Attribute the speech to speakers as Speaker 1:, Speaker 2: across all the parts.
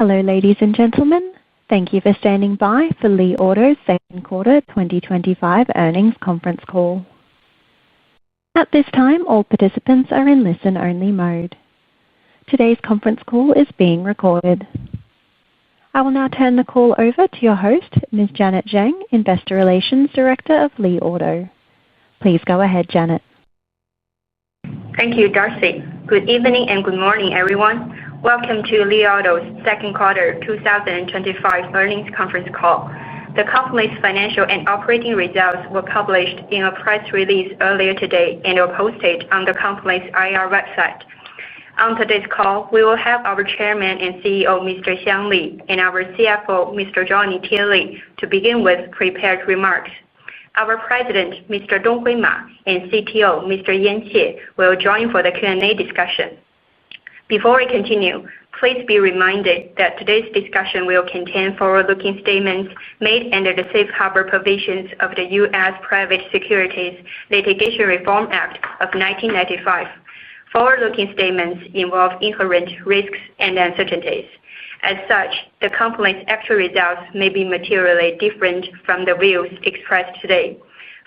Speaker 1: Hello, ladies and gentlemen. Thank you for standing by for Li Auto's second quarter 2025 earnings conference call. At this time, all participants are in listen-only mode. Today's conference call is being recorded. I will now turn the call over to your host, Ms. Janet Zhang, Investor Relations Director of Li Auto. Please go ahead, Janet.
Speaker 2: Thank you, Darcy. Good evening and good morning, everyone. Welcome to Li Auto's second quarter 2025 earnings conference call. The company's financial and operating results were published in a press release earlier today and are posted on the company's IR website. On today's call, we will have our Chairman and CEO, Mr. Xiang Li, and our CFO, Mr. Johnny Tie Li, to begin with prepared remarks. Our President, Mr. Donghui Ma, and CTO, Mr. Yan Xie, will join for the Q&A discussion. Before we continue, please be reminded that today's discussion will contain forward-looking statements made under the safe harbor provisions of the U.S. Private Securities Litigation Reform Act of 1995. Forward-looking statements involve inherent risks and uncertainties. As such, the company's actual results may be materially different from the views expressed today.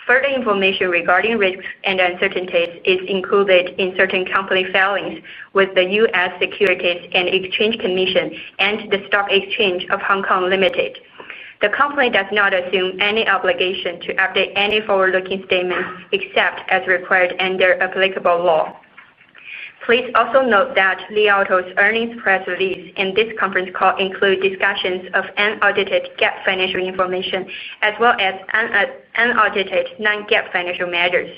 Speaker 2: Further information regarding risks and uncertainties is included in certain company filings with the U.S. Securities and Exchange Commission and the Stock Exchange of Hong Kong Limited. The company does not assume any obligation to update any forward-looking statements except as required under applicable law. Please also note that Li Auto's earnings press release and this conference call include discussions of unaudited GAAP financial information as well as unaudited non-GAAP financial measures.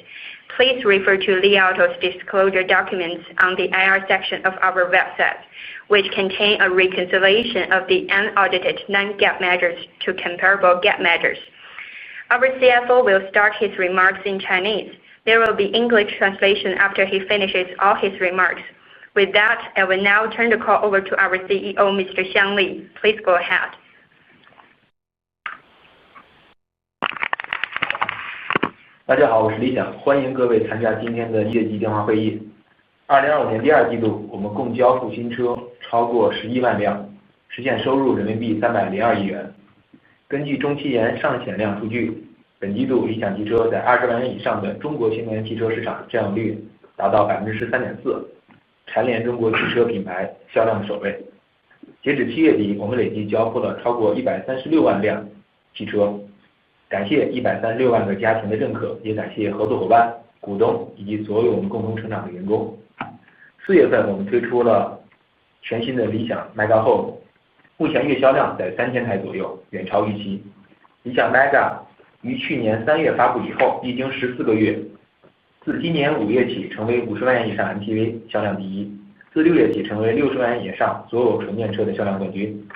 Speaker 2: Please refer to Li Auto's disclosure documents on the IR section of our website, which contain a reconciliation of the unaudited non-GAAP measures to comparable GAAP measures. Our CFO will start his remarks in Chinese. There will be English translation after he finishes all his remarks. With that, I will now turn the call over to our CEO, Mr. Xiang Li. Please go ahead.
Speaker 3: 大家好，我是李想，欢迎各位参加今天的业绩电话会议。2025年第二季度，我们共交付新车超过11万辆，实现收入人民币302亿元。根据中期研上险量数据，本季度理想汽车在20万元以上的中国新能源汽车市场占有率达到13.4%，蝉联中国汽车品牌销量首位。截止7月底，我们累计交付了超过136万辆汽车。感谢136万个家庭的认可，也感谢合作伙伴、股东以及所有我们共同成长的员工。4月份，我们推出了全新的理想 Mega Home， 目前月销量在3000台左右，远超预期。理想 Mega 于去年3月发布以后，历经14个月，自今年5月起成为50万元以上 MPV 销量第一，自6月起成为60万元以上所有纯电车的销量冠军。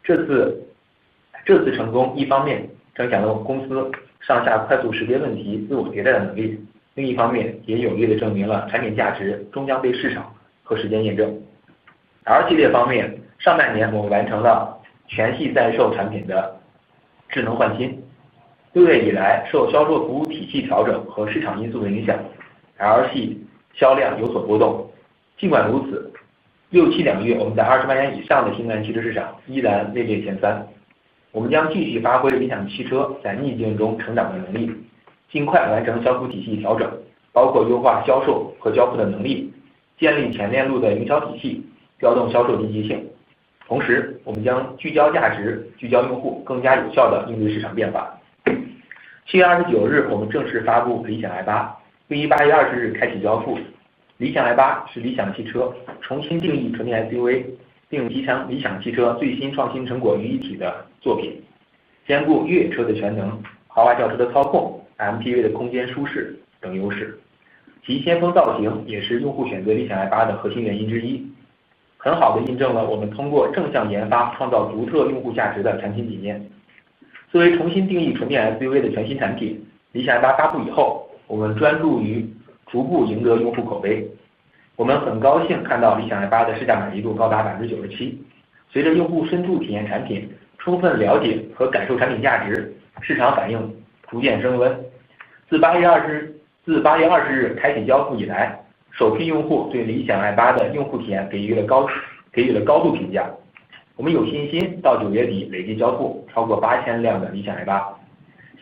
Speaker 3: 这次成功，一方面彰显了公司上下快速识别问题、自我迭代的能力，另一方面也有力地证明了产品价值终将被市场和时间验证。L 系列方面，上半年我们完成了全系在售产品的智能换新。6月以来，受销售服务体系调整和市场因素的影响 ，L 系销量有所波动。尽管如此，6、7两月我们在20万元以上的新能源汽车市场依然位列前3。我们将继续发挥理想汽车在逆境中成长的能力，尽快完成销售体系调整，包括优化销售和交付的能力，建立前链路的营销体系，调动销售积极性。同时，我们将聚焦价值、聚焦用户，更加有效地应对市场变化。7月29日，我们正式发布理想 i8， 并于8月20日开启交付。理想 i8 是理想汽车重新定义纯电 SUV， 并集成理想汽车最新创新成果于一体的作品，兼顾越野车的全能、豪华轿车的操控、MPV 的空间舒适等优势。其先锋造型也是用户选择理想 i8 的核心原因之一，很好地印证了我们通过正向研发创造独特用户价值的产品理念。作为重新定义纯电 SUV 的全新产品，理想 i8 发布以后，我们专注于逐步赢得用户口碑。我们很高兴看到理想 i8 的试驾满意度高达97%。随着用户深度体验产品，充分了解和感受产品价值，市场反应逐渐升温。自8月20日开启交付以来，首批用户对理想 i8 的用户体验给予了高度评价。我们有信心到9月底累计交付超过8000辆的理想 i8，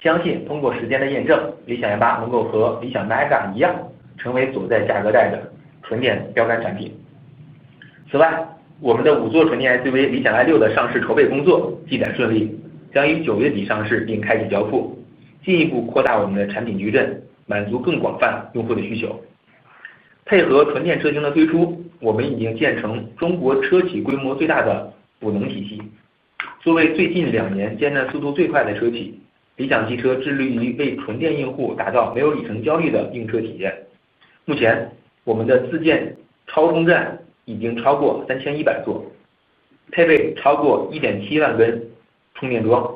Speaker 3: 相信通过时间的验证，理想 i8能够和理想 Mega 一样，成为走在价格带的纯电标杆产品。此外，我们的5座纯电 SUV 理想 i6的上市筹备工作进展顺利，将于9月底上市并开始交付，进一步扩大我们的产品矩阵，满足更广泛用户的需求。配合纯电车型的推出，我们已经建成中国车企规模最大的补能体系。作为最近2年建站速度最快的车企，理想汽车致力于为纯电用户打造没有里程焦虑的用车体验。目前，我们的自建超充站已经超过3100座，配备超过1.7万根充电桩，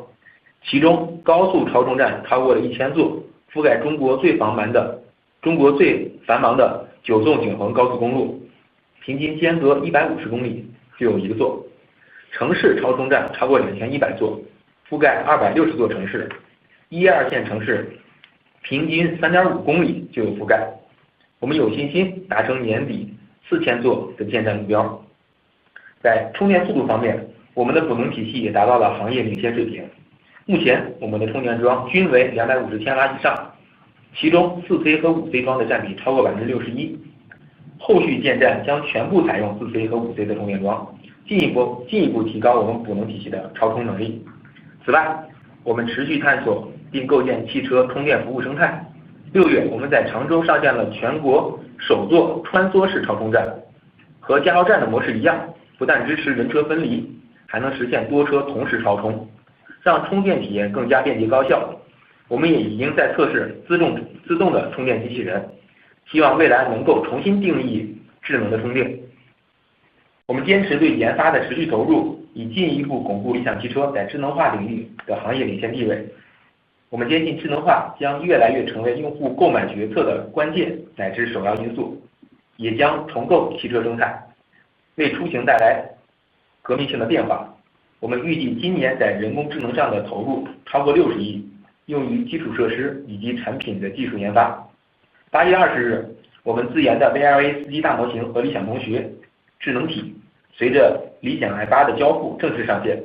Speaker 3: 其中高速超充站超过了1000座，覆盖中国最繁忙的9纵景横高速公路，平均间隔150公里就有1个座。城市超充站超过2100座，覆盖260座城市，1、2线城市平均3.5公里就有覆盖。我们有信心达成年底4000座的建站目标。在充电速度方面，我们的补能体系也达到了行业领先水平。目前，我们的充电桩均为250千瓦以上，其中4C 和5C 桩的占比超过61%。后续建站将全部采用4C 和5C 的充电桩，进一步提高我们补能体系的超充能力。此外，我们持续探索并构建汽车充电服务生态。6月，我们在常州上线了全国首座穿梭式超充站，和加油站的模式一样，不但支持人车分离，还能实现多车同时超充，让充电体验更加便捷高效。我们也已经在测试自动的充电机器人，希望未来能够重新定义智能的充电。我们坚持对研发的持续投入，以进一步巩固理想汽车在智能化领域的行业领先地位。我们坚信智能化将越来越成为用户购买决策的关键乃至首要因素，也将重构汽车生态，为出行带来革命性的变化。我们预计今年在人工智能上的投入超过60亿，用于基础设施以及产品的技术研发。8月20日，我们自研的 VLA 司机大模型和理想同学智能体随着理想 i8 的交付正式上线，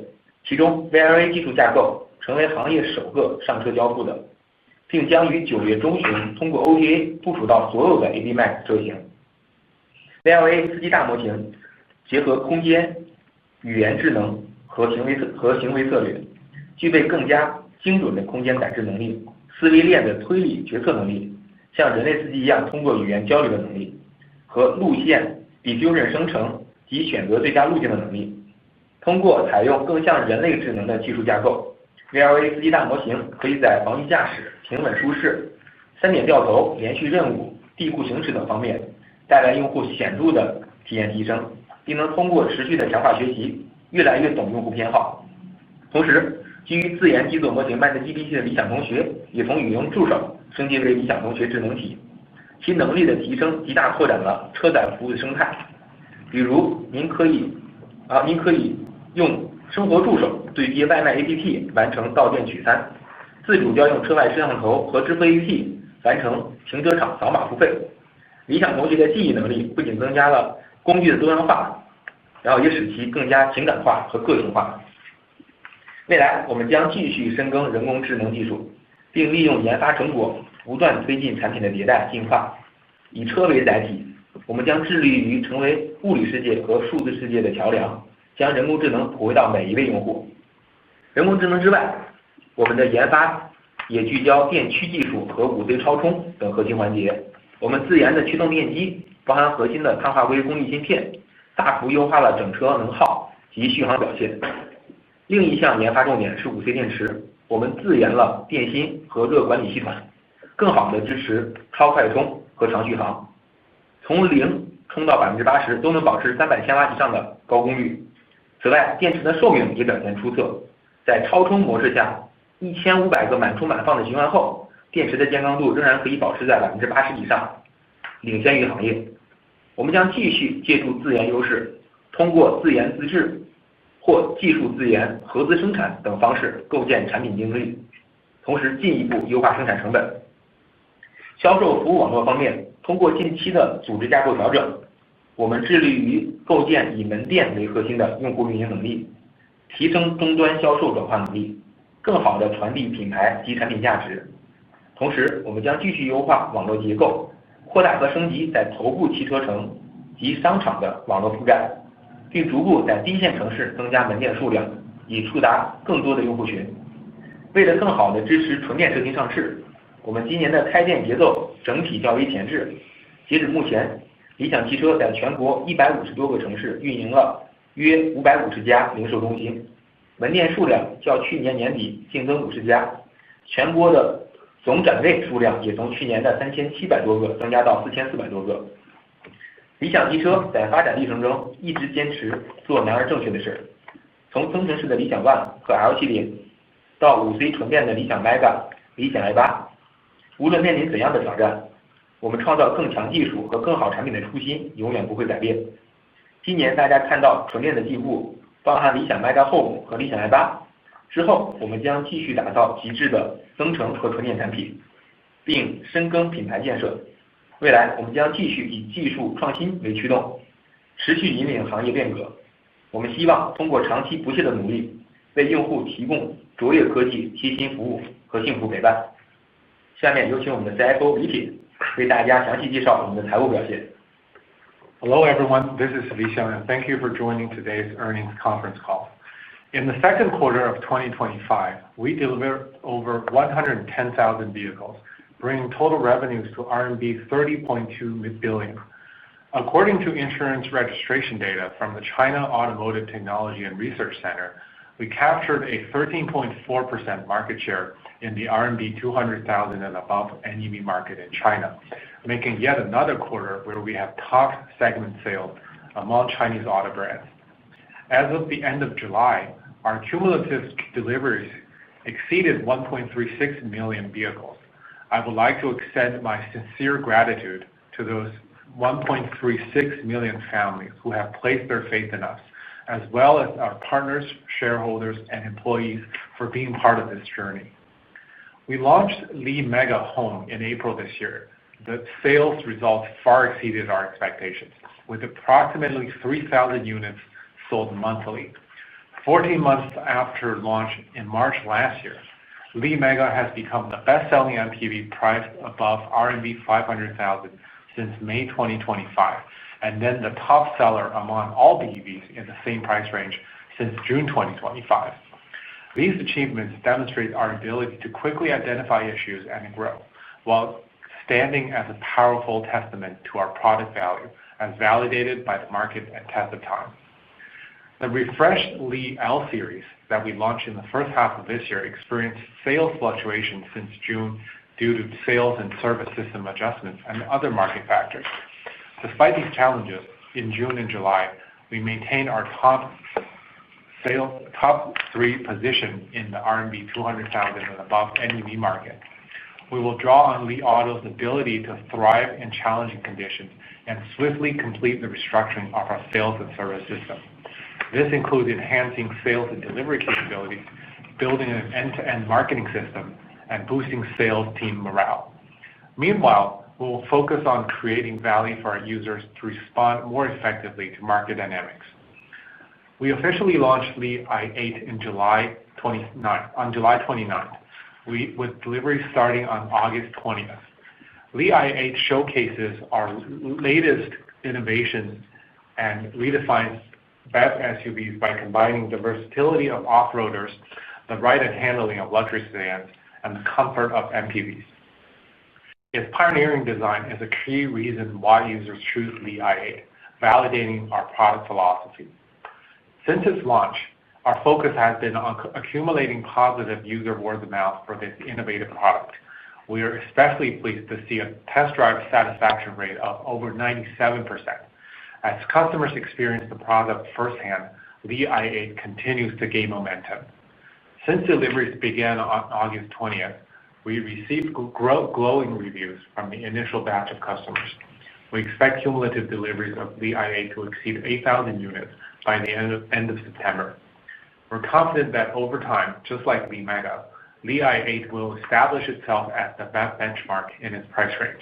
Speaker 3: 其中 VLA 技术架构成为行业首个上车交付的，并将于9月中旬通过 OTA 部署到所有的 AB Max 车型。VLA 司机大模型结合空间、语言智能和行为策略，具备更加精准的空间感知能力、思维链的推理决策能力，像人类司机一样通过语言交流的能力，和路线 diffusion 生成及选择最佳路径的能力。通过采用更像人类智能的技术架构， VLA 司机大模型可以在防御驾驶、平稳舒适、3点掉头、连续任务、地库行驶等方面带来用户显著的体验提升，并能通过持续的强化学习越来越懂用户偏好。同时，基于自研基础模型 MindGPT 的理想同学也从语音助手升级为理想同学智能体，其能力的提升极大拓展了车载服务的生态。比如您可以用生活助手对接外卖 APP 完成到店取餐，自主调用车外摄像头和支付 APP 完成停车场扫码付费。理想同学的记忆能力不仅增加了工具的多样化，然后也使其更加情感化和个性化。未来我们将继续深耕人工智能技术，并利用研发成果不断推进产品的迭代进化。以车为载体，我们将致力于成为物理世界和数字世界的桥梁，将人工智能普惠到每一位用户。人工智能之外，我们的研发也聚焦电驱技术和5C 超充等核心环节。我们自研的驱动电机包含核心的碳化硅工艺芯片，大幅优化了整车能耗及续航表现。另一项研发重点是5C 电池，我们自研了电芯和热管理系统，更好地支持超快充和长续航，从0充到80%都能保持300千瓦以上的高功率。此外，电池的寿命也表现出色，在超充模式下，1500个满充满放的循环后，电池的健康度仍然可以保持在80%以上，领先于行业。我们将继续借助自研优势，通过自研自制或技术自研、合资生产等方式构建产品竞争力，同时进一步优化生产成本。销售服务网络方面，通过近期的组织架构调整，我们致力于构建以门店为核心的用户运营能力，提升终端销售转化能力，更好地传递品牌及产品价值。同时，我们将继续优化网络结构，扩大和升级在头部汽车城及商场的网络覆盖，并逐步在低线城市增加门店数量，以触达更多的用户群。为了更好地支持纯电车型上市，我们今年的开店节奏整体较为前置。截止目前，理想汽车在全国150多个城市运营了约550家零售中心，门店数量较去年年底净增50家，全国的总展位数量也从去年的3700多个增加到4400多个。理想汽车在发展历程中一直坚持做难而正确的事，从增程式的理想 ONE 和 L 系列，到5C 纯电的理想 Mega、理想 i8，无论面临怎样的挑战，我们创造更强技术和更好产品的初心永远不会改变。今年大家看到纯电的进步，包含理想 Mega Home 和理想 i8，之后我们将继续打造极致的增程和纯电产品，并深耕品牌建设。未来我们将继续以技术创新为驱动，持续引领行业变革。我们希望通过长期不懈的努力，为用户提供卓越科技、贴心服务和幸福陪伴。下面有请我们的 CFO 李铁为大家详细介绍我们的财务表现。
Speaker 4: Hello everyone, this is Li Xiang and thank you for joining today's earnings conference call. In the second quarter of 2025, we delivered over 110,000 vehicles, bringing total revenues to RMB 30.2 billion. According to insurance registration data from the China Automotive Technology and Research Center, we captured a 13.4% market share in the RMB 200,000 and above NEV market in China, making yet another quarter where we have top segment sales among Chinese auto brands. As of the end of July, our cumulative deliveries exceeded 1.36 million vehicles. I would like to extend my sincere gratitude to those 1.36 million families who have placed their faith in us, as well as our partners, shareholders, and employees for being part of this journey. We launched Li Mega Home in April this year. The sales results far exceeded our expectations, with approximately 3,000 units sold monthly. 14 months after launch in March last year, Li Mega has become the best-selling MPV priced above RMB 500,000 since May 2025, and then the top seller among all BEVs in the same price range since June 2025. These achievements demonstrate our ability to quickly identify issues and grow, while standing as a powerful testament to our product value, as validated by the market and test of time. The refreshed Li L series that we launched in the first half of this year experienced sales fluctuations since June due to sales and service system adjustments and other market factors. Despite these challenges, in June and July, we maintained our top 3 position in the RMB 200,000 and above NEV market. We will draw on Li Auto's ability to thrive in challenging conditions and swiftly complete the restructuring of our sales and service system. This includes enhancing sales and delivery capabilities, building an end-to-end marketing system, and boosting sales team morale. Meanwhile, we will focus on creating value for our users to respond more effectively to market dynamics. We officially launched Li i8 on July 29th, with delivery starting on August 20th. Li i8 showcases our latest innovations and redefines BEV SUVs by combining the versatility of off-roaders, the right and handling of luxury sedans, and the comfort of MPVs. Its pioneering design is a key reason why users choose Li i8, validating our product philosophy. Since its launch, our focus has been on accumulating positive user word of mouth for this innovative product. We are especially pleased to see a test drive satisfaction rate of over 97%. As customers experience the product firsthand, Li i8 continues to gain momentum. Since deliveries began on August 20th, we received glowing reviews from the initial batch of customers. We expect cumulative deliveries of Li i8 to exceed 8,000 units by the end of September. We're confident that over time, just like Li Mega, Li i8 will establish itself as the BEV benchmark in its price range.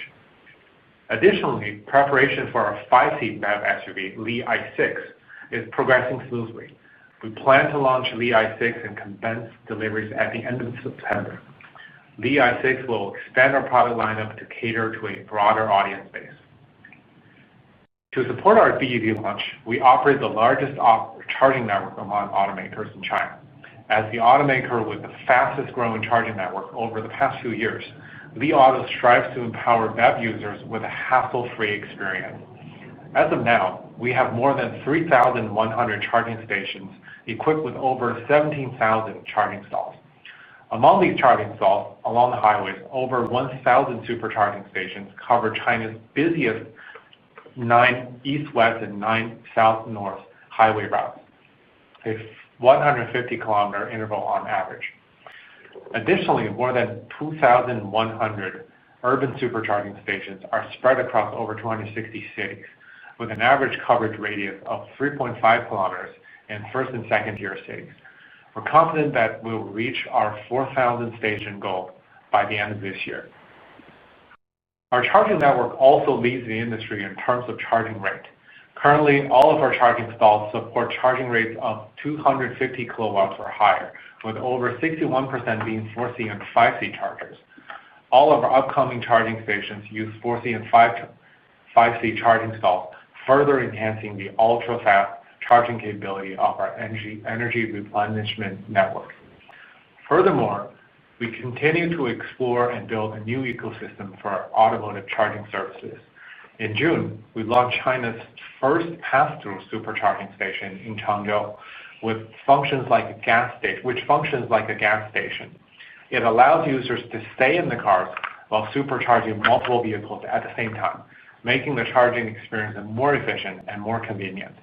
Speaker 4: Additionally, preparation for our 5-seat BEV SUV, Li i6, is progressing smoothly. We plan to launch Li i6 and commence deliveries at the end of September. Li i6 will expand our product lineup to cater to a broader audience base. To support our BEV launch, we operate the largest charging network among automakers in China. As the automaker with the fastest growing charging network over the past few years, Li Auto strives to empower BEV users with a hassle-free experience. As of now, we have more than 3,100 charging stations equipped with over 17,000 charging stalls. Among these charging stalls along the highways, over 1,000 supercharging stations cover China's busiest 9 east-west and 9 south-north highway routes, a 150-kilometer interval on average. Additionally, more than 2,100 urban supercharging stations are spread across over 260 cities, with an average coverage radius of 3.5 kilometers in first and second-tier cities. We're confident that we'll reach our 4,000 station goal by the end of this year. Our charging network also leads the industry in terms of charging rate. Currently, all of our charging stalls support charging rates of 250 kilowatts or higher, with over 61% being 4C and 5C chargers. All of our upcoming charging stations use 4C and 5C charging stalls, further enhancing the ultra-fast charging capability of our energy replenishment network. Furthermore, we continue to explore and build a new ecosystem for our automotive charging services. In June, we launched China's first pass-through supercharging station in Changzhou, which functions like a gas station. It allows users to stay in the cars while supercharging multiple vehicles at the same time, making the charging experience more efficient and more convenient.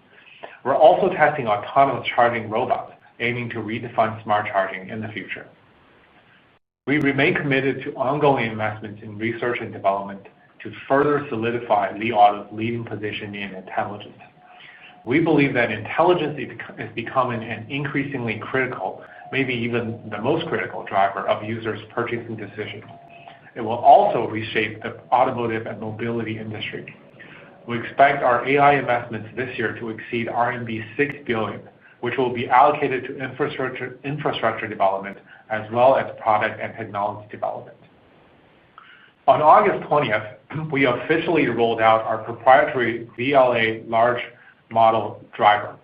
Speaker 4: We're also testing autonomous charging robots, aiming to redefine smart charging in the future. We remain committed to ongoing investments in research and development to further solidify Li Auto's leading position in intelligence. We believe that intelligence is becoming an increasingly critical, maybe even the most critical driver of users' purchasing decisions. It will also reshape the automotive and mobility industry. We expect our AI investments this year to exceed RMB 6 billion, which will be allocated to infrastructure development as well as product and technology development. On August 20th, we officially rolled out our proprietary VLA large model driver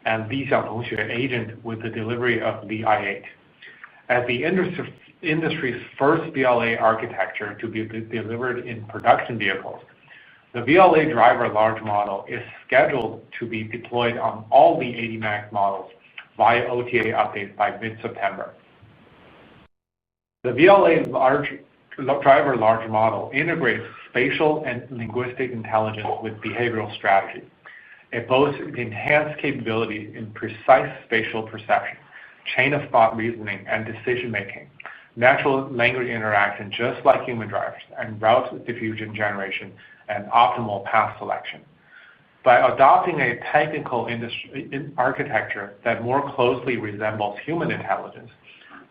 Speaker 4: and Li Xiangtongxue agent with the delivery of Li i8. As the industry's first VLA architecture to be delivered in production vehicles, the VLA driver large model is scheduled to be deployed on all the 80 Max models via OTA updates by mid-September. The VLA driver large model integrates spatial and linguistic intelligence with behavioral strategy. It boasts enhanced capabilities in precise spatial perception, chain of thought reasoning and decision making, natural language interaction just like human drivers, and route diffusion generation and optimal path selection. By adopting a technical architecture that more closely resembles human intelligence,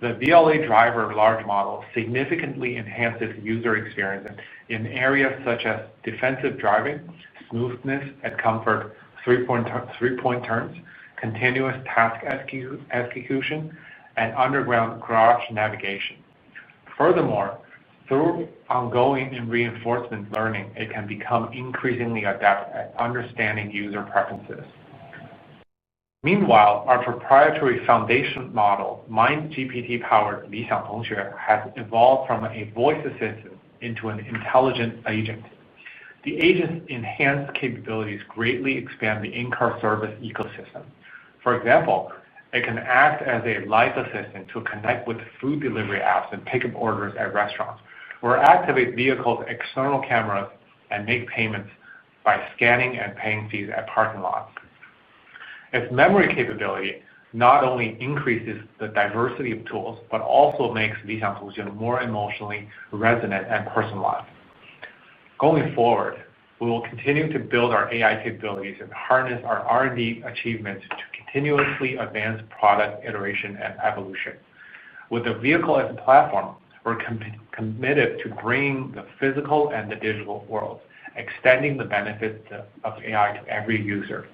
Speaker 4: the VLA driver large model significantly enhances user experience in areas such as defensive driving, smoothness and comfort, three-point turns, continuous task execution, and underground garage navigation. Furthermore, through ongoing and reinforcement learning, it can become increasingly adept at understanding user preferences. Meanwhile, our proprietary foundation model, MindGPT-powered Li Xiangtongxue, has evolved from a voice assistant into an intelligent agent. The agent's enhanced capabilities greatly expand the in-car service ecosystem. For example, it can act as a live assistant to connect with food delivery apps and pick up orders at restaurants, or activate vehicles' external cameras and make payments by scanning and paying fees at parking lots. Its memory capability not only increases the diversity of tools, but also makes Li Xiangtongxue more emotionally resonant and personalized. Going forward, we will continue to build our AI capabilities and harness our R&D achievements to continuously advance product iteration and evolution. With the vehicle as a platform, we're committed to bringing the physical and the digital worlds, extending the benefits of AI to every user.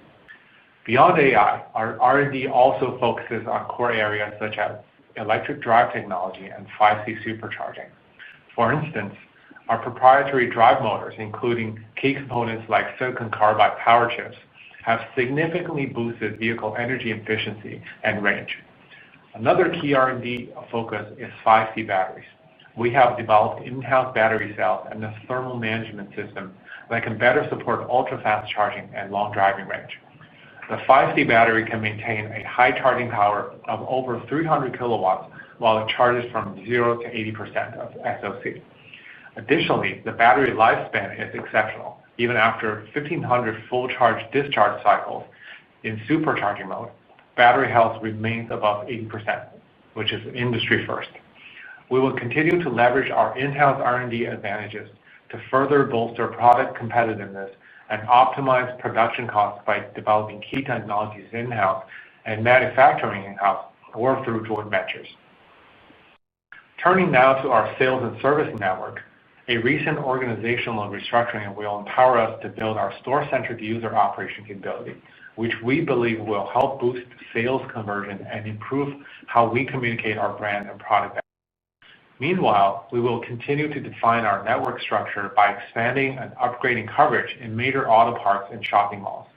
Speaker 4: Beyond AI, our R&D also focuses on core areas such as electric drive technology and 5C supercharging. For instance, our proprietary drive motors, including key components like silicon carbide power chips, have significantly boosted vehicle energy efficiency and range. Another key R&D focus is 5C batteries. We have developed in-house battery cells and a thermal management system that can better support ultra-fast charging and long driving range. The 5C battery can maintain a high charging power of over 300 kilowatts while it charges from 0 to 80% of SOC. Additionally, the battery lifespan is exceptional. Even after 1,500 full charge discharge cycles in supercharging mode, battery health remains above 80%, which is industry first. We will continue to leverage our in-house R&D advantages to further bolster product competitiveness and optimize production costs by developing key technologies in-house and manufacturing in-house or through joint ventures. Turning now to our sales and service network, a recent organizational restructuring will empower us to build our store-centric user operation capability, which we believe will help boost sales conversion and improve how we communicate our brand and product. Meanwhile, we will continue to define our network structure by expanding and upgrading coverage in major auto parks and shopping malls.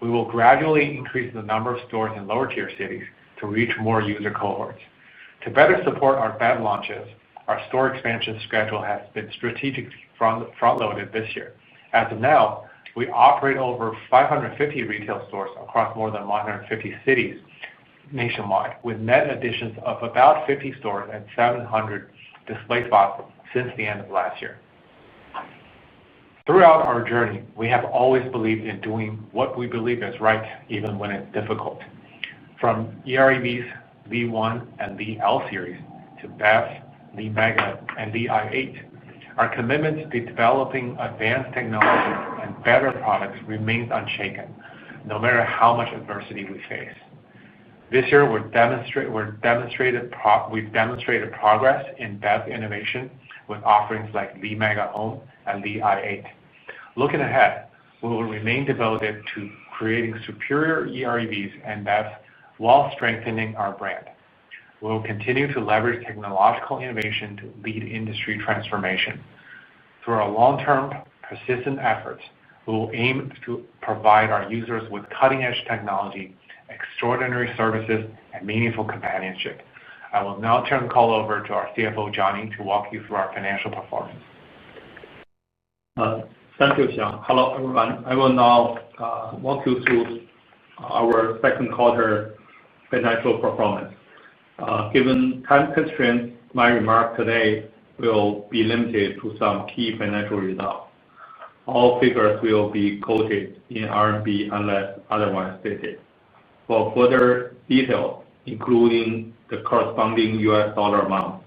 Speaker 4: We will gradually increase the number of stores in lower-tier cities to reach more user cohorts. To better support our BEV launches, our store expansion schedule has been strategically front-loaded this year. As of now, we operate over 550 retail stores across more than 150 cities nationwide, with net additions of about 50 stores and 700 display spots since the end of last year. Throughout our journey, we have always believed in doing what we believe is right, even when it's difficult. From EREVs, Li1 and Li L series, to BEV, Li Mega, and Li i8, our commitment to developing advanced technology and better products remains unshaken, no matter how much adversity we face. This year, we've demonstrated progress in BEV innovation with offerings like Li Mega Home and Li i8. Looking ahead, we will remain devoted to creating superior EREVs and BEVs while strengthening our brand. We will continue to leverage technological innovation to lead industry transformation. Through our long-term, persistent efforts, we will aim to provide our users with cutting-edge technology, extraordinary services, and meaningful companionship. I will now turn the call over to our CFO, Johnny, to walk you through our financial performance.
Speaker 5: Thank you, Xiang. Hello, everyone. I will now walk you through our second quarter financial performance. Given time constraints, my remarks today will be limited to some key financial results. All figures will be quoted in RMB unless otherwise stated. For further details, including the corresponding US dollar amount,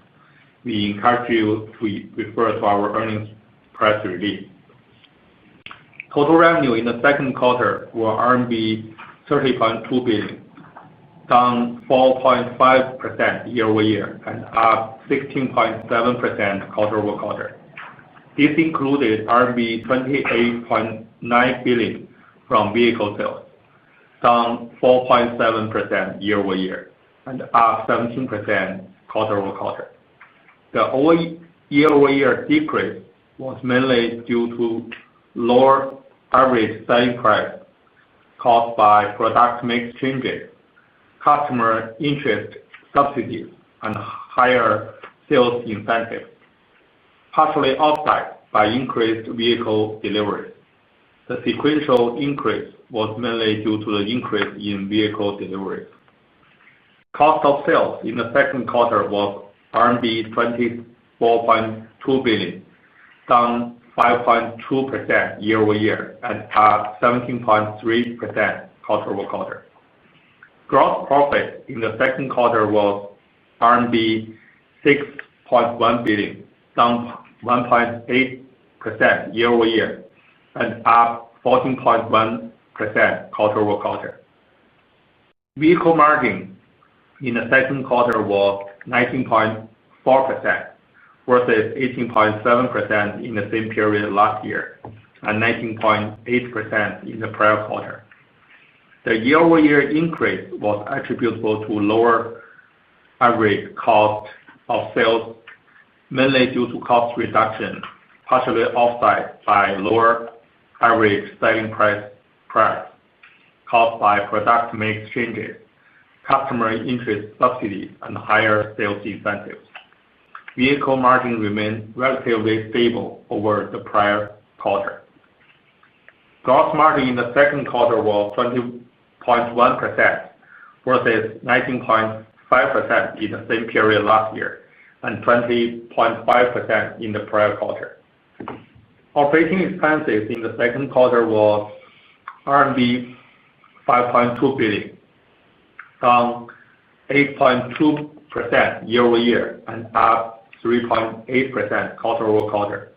Speaker 5: we encourage you to refer to our earnings press release. Total revenue in the second quarter were RMB 30.2 billion, down 4.5% year-over-year and up 16.7% quarter-over-quarter. This included RMB 28.9 billion from vehicle sales, down 4.7% year-over-year and up 17% quarter-over-quarter. The year-over-year decrease was mainly due to lower average selling price caused by product mix changes, customer interest subsidies, and higher sales incentives, partially offset by increased vehicle deliveries. The sequential increase was mainly due to the increase in vehicle deliveries. Cost of sales in the second quarter was RMB 24.2 billion, down 5.2% year-over-year and up 17.3% quarter-over-quarter. Gross profit in the second quarter was RMB 6.1 billion, down 1.8% year-over-year and up 14.1% quarter-over-quarter. Vehicle margin in the second quarter was 19.4% versus 18.7% in the same period last year and 19.8% in the prior quarter. The year-over-year increase was attributable to lower average cost of sales, mainly due to cost reduction, partially offset by lower average selling price caused by product mix changes, customer interest subsidies, and higher sales incentives. Vehicle margin remained relatively stable over the prior quarter. Gross margin in the second quarter was 20.1% versus 19.5% in the same period last year and 20.5% in the prior quarter. Operating expenses in the second quarter was RMB 5.2 billion, down 8.2% year-over-year and up 3.8% quarter-over-quarter.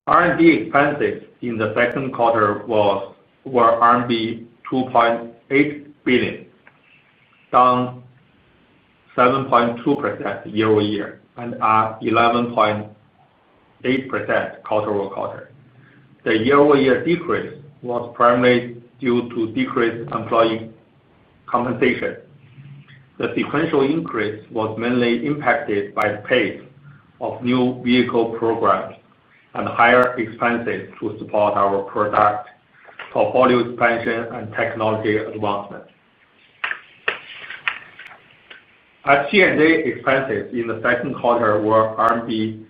Speaker 5: R&D expenses in the second quarter were RMB 2.8 billion, down 7.2% year-over-year and up 11.8% quarter-over-quarter. The year-over-year decrease was primarily due to decreased employee compensation. The sequential increase was mainly impacted by the pace of new vehicle programs and higher expenses to support our product portfolio expansion and technology advancement. SG&A expenses in the second quarter were RMB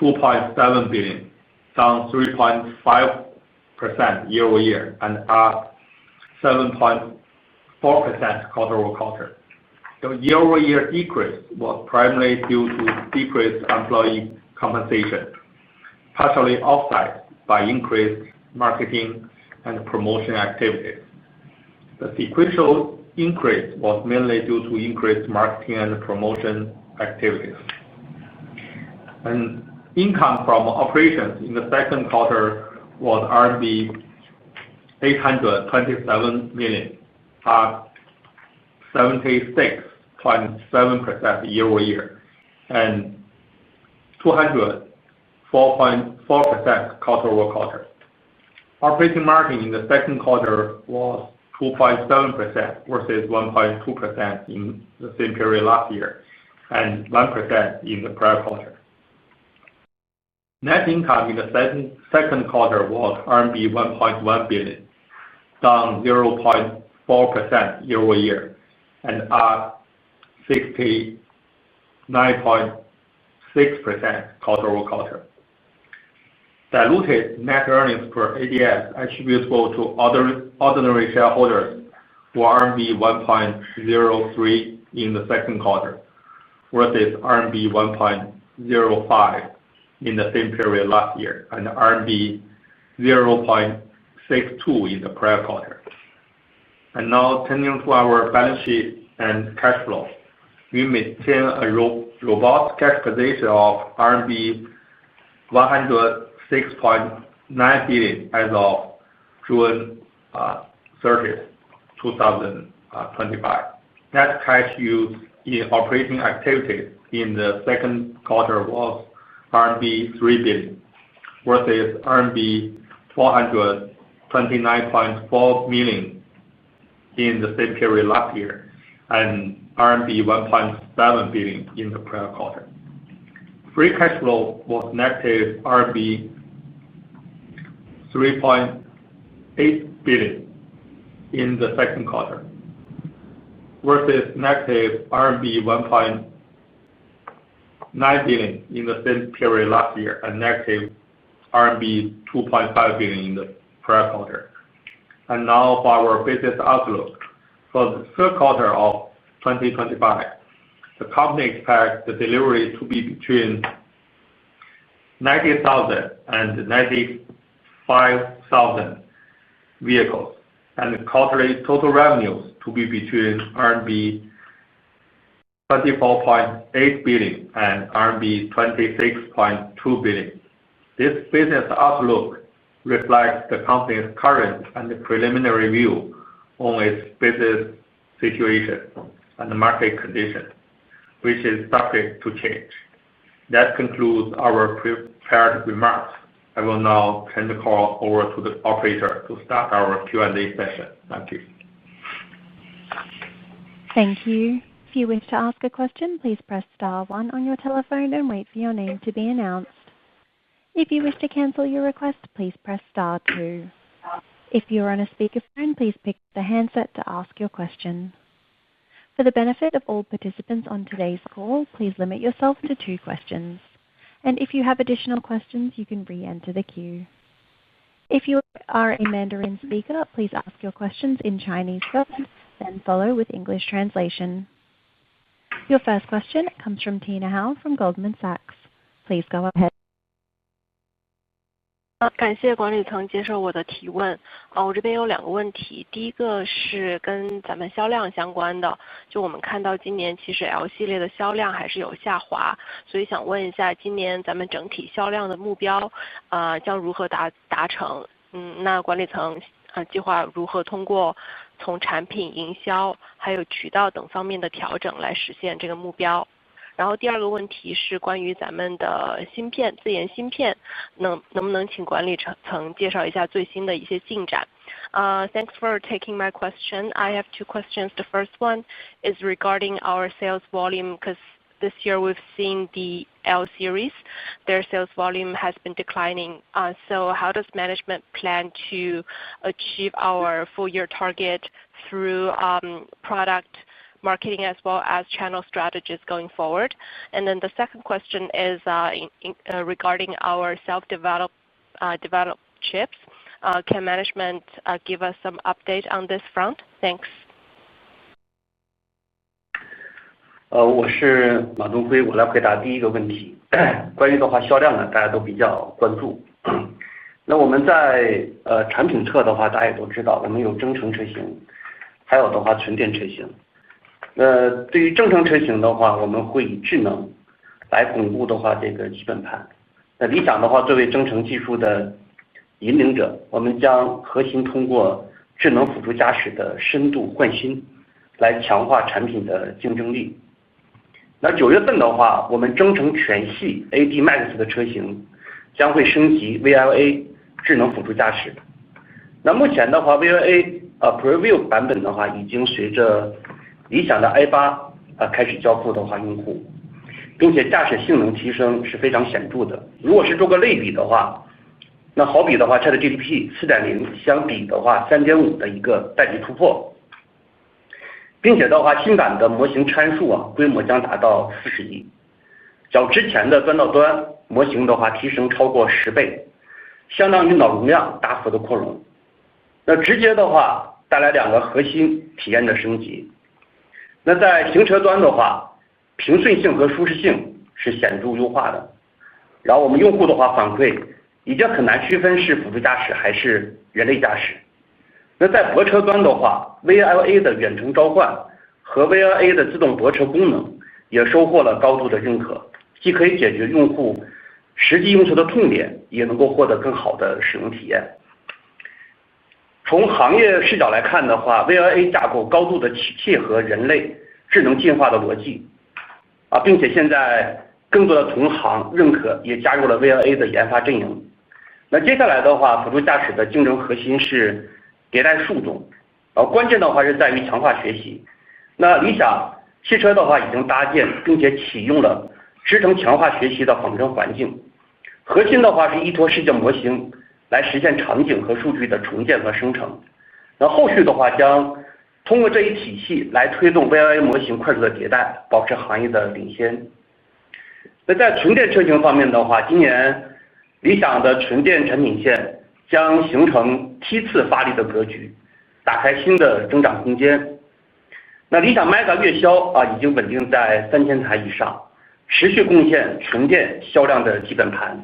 Speaker 5: 2.7 billion, down 3.5% year-over-year and up 7.4% quarter-over-quarter. The year-over-year decrease was primarily due to decreased employee compensation, partially offset by increased marketing and promotion activities. The sequential increase was mainly due to increased marketing and promotion activities. And income from operations in the second quarter was RMB 827 million, up 76.7% year-over-year and 204.4% quarter-over-quarter. Operating margin in the second quarter was 2.7% versus 1.2% in the same period last year and 1% in the prior quarter. Net income in the second quarter was RMB 1.1 billion, down 0.4% year-over-year and up 69.6% quarter-over-quarter. Diluted net earnings per ADS attributable to ordinary shareholders were RMB 1.03 in the second quarter versus RMB 1.05 in the same period last year and RMB 0.62 in the prior quarter. And now turning to our balance sheet and cash flow. We maintain a robust cash position of RMB 106.9 billion as of June 30, 2025. Net cash used in operating activities in the second quarter was RMB 3 billion versus RMB 429.4 million in the same period last year and RMB 1.7 billion in the prior quarter. Free cash flow was negative RMB 3.8 billion in the second quarter versus negative RMB 1.9 billion in the same period last year and negative RMB 2.5 billion in the prior quarter. And now for our business outlook. For the third quarter of 2025, the company expects the delivery to be between 90,000 and 95,000 vehicles, and the quarterly total revenues to be between RMB 24.8 billion and RMB 26.2 billion. This business outlook reflects the company's current and preliminary view on its business situation and market conditions, which is subject to change. That concludes our prepared remarks. I will now turn the call over to the operator to start our Q&A session. Thank you.
Speaker 1: Thank you. If you wish to ask a question, please press star 1 on your telephone and wait for your name to be announced. If you wish to cancel your request, please press star 2. If you are on a speakerphone, please pick the handset to ask your question. For the benefit of all participants on today's call, please limit yourself to 2 questions. And if you have additional questions, you can re-enter the queue. If you are a Mandarin speaker, please ask your questions in Chinese first, then follow with English translation. Your first question comes from Tina Hou from Goldman Sachs. Please go ahead.
Speaker 6: 感谢管理层接受我的提问。我这边有2个问题，第一个是跟咱们销量相关的，就我们看到今年其实 L 系列的销量还是有下滑，所以想问一下，今年咱们整体销量的目标，将如何达成？那管理层计划如何通过从产品、营销还有渠道等方面的调整来实现这个目标？然后第2个问题是关于咱们的芯片，自研芯片，能不能请管理层介绍一下最新的一些进展？ Thanks for taking my question. I have 2 questions. The first one is regarding our sales volume, because this year we've seen the L series, their sales volume has been declining. So how does management plan to achieve our full year target through product marketing as well as channel strategies going forward? And then the second question is regarding our self-developed chips. Can management give us some update on this front? Thanks.
Speaker 7: 我是马东辉，我来回答第一个问题。关于的话销量呢，大家都比较关注。那我们在产品侧的话，大家也都知道，我们有增程车型，还有的话纯电车型。对于增程车型的话，我们会以智能来巩固的话这个基本盘。那理想的话，作为增程技术的引领者，我们将核心通过智能辅助驾驶的深度换新，来强化产品的竞争力。那9月份的话，我们增程全系 AD Max 的车型将会升级 VLA 智能辅助驾驶。那目前的话 ，VLA Preview 版本的话，已经随着理想的 i8 开始交付的话用户，并且驾驶性能提升是非常显著的。如果是做个类比的话，那好比的话 ChatGPT 4.0 相比的话 3.5 的一个代际突破。并且的话，新版的模型参数规模将达到40亿，较之前的端到端模型的话提升超过10倍，相当于脑容量大幅的扩容。那直接的话带来2个核心体验的升级。那在行车端的话，平顺性和舒适性是显著优化的。然后我们用户的话反馈，已经很难区分是辅助驾驶还是人类驾驶。那在泊车端的话 ，VLA 的远程召唤和 VLA 的自动泊车功能也收获了高度的认可，既可以解决用户实际用车的痛点，也能够获得更好的使用体验。从行业视角来看的话 ，VLA 架构高度的切合人类智能进化的逻辑，并且现在更多的同行认可，也加入了 VLA 的研发阵营。那接下来的话，辅助驾驶的竞争核心是迭代数种，关键的话是在于强化学习。那理想汽车的话已经搭建并且启用了支撑强化学习的仿真环境，核心的话是依托世界模型来实现场景和数据的重建和生成。那后续的话将通过这一体系来推动 VLA 模型快速的迭代，保持行业的领先。那在纯电车型方面的话，今年理想的纯电产品线将形成梯次发力的格局，打开新的增长空间。那理想 Mega 月销已经稳定在3000台以上，持续贡献纯电销量的基本盘。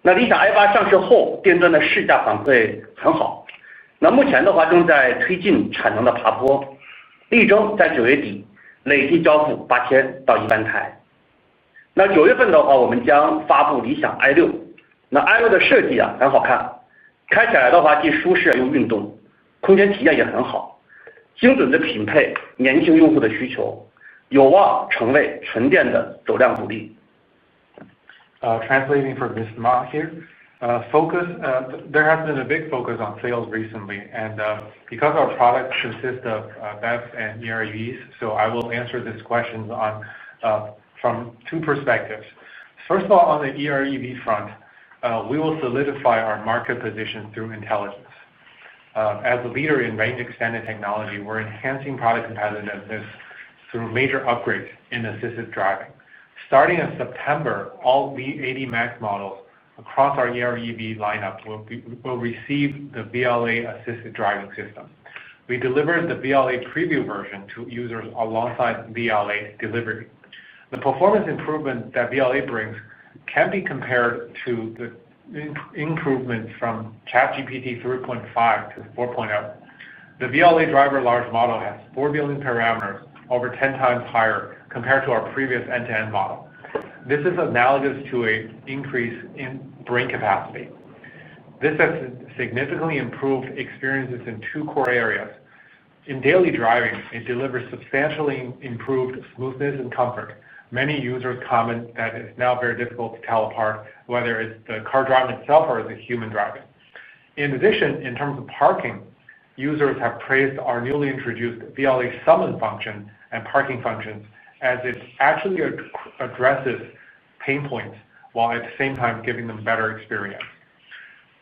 Speaker 7: 那理想 i8 上市后，电端的试驾反馈很好。那目前的话正在推进产能的爬坡，力争在9月底累计交付8000到1万台。那9月份的话，我们将发布理想 i6。那 i6 的设计很好看，开起来的话既舒适又运动，空间体验也很好，精准的匹配年轻用户的需求，有望成为纯电的走量主力。
Speaker 4: Translating for Mr. Ma here. There has been a big focus on sales recently, and because our products consist of BEVs and EREVs, so I will answer this question from two perspectives. First of all, on the EREV front, we will solidify our market position through intelligence. As a leader in range extended technology, we're enhancing product competitiveness through major upgrades in assisted driving. Starting in September, all V80 Max models across our EREV lineup will receive the BLA assisted driving system. We delivered the BLA preview version to users alongside BLA delivery. The performance improvement that BLA brings can be compared to the improvement from ChatGPT 3.5 to 4.0. The BLA driver large model has 4 billion parameters, over 10 times higher compared to our previous end-to-end model. This is analogous to an increase in brain capacity. This has significantly improved experiences in two core areas. In daily driving, it delivers substantially improved smoothness and comfort. Many users comment that it's now very difficult to tell apart whether it's the car driving itself or the human driving. In addition, in terms of parking, users have praised our newly introduced BLA summon function and parking functions, as it actually addresses pain points while at the same time giving them better experience.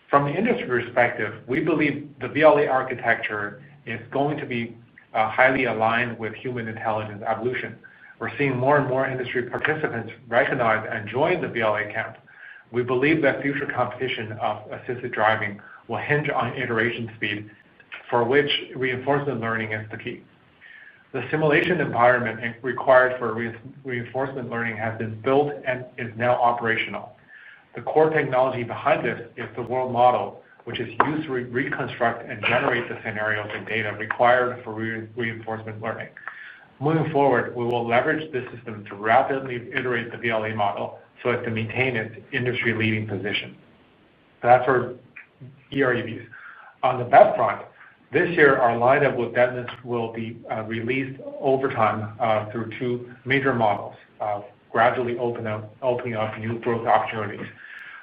Speaker 4: From the industry perspective, we believe the BLA architecture is going to be highly aligned with human intelligence evolution. We're seeing more and more industry participants recognize and join the BLA camp. We believe that future competition of assisted driving will hinge on iteration speed, for which reinforcement learning is the key. The simulation environment required for reinforcement learning has been built and is now operational. The core technology behind this is the world model, which is used to reconstruct and generate the scenarios and data required for reinforcement learning. Moving forward, we will leverage this system to rapidly iterate the BLA model so as to maintain its industry-leading position. That's for EREVs. On the BEV front, this year our lineup with BEVs will be released over time through two major models, gradually opening up new growth opportunities.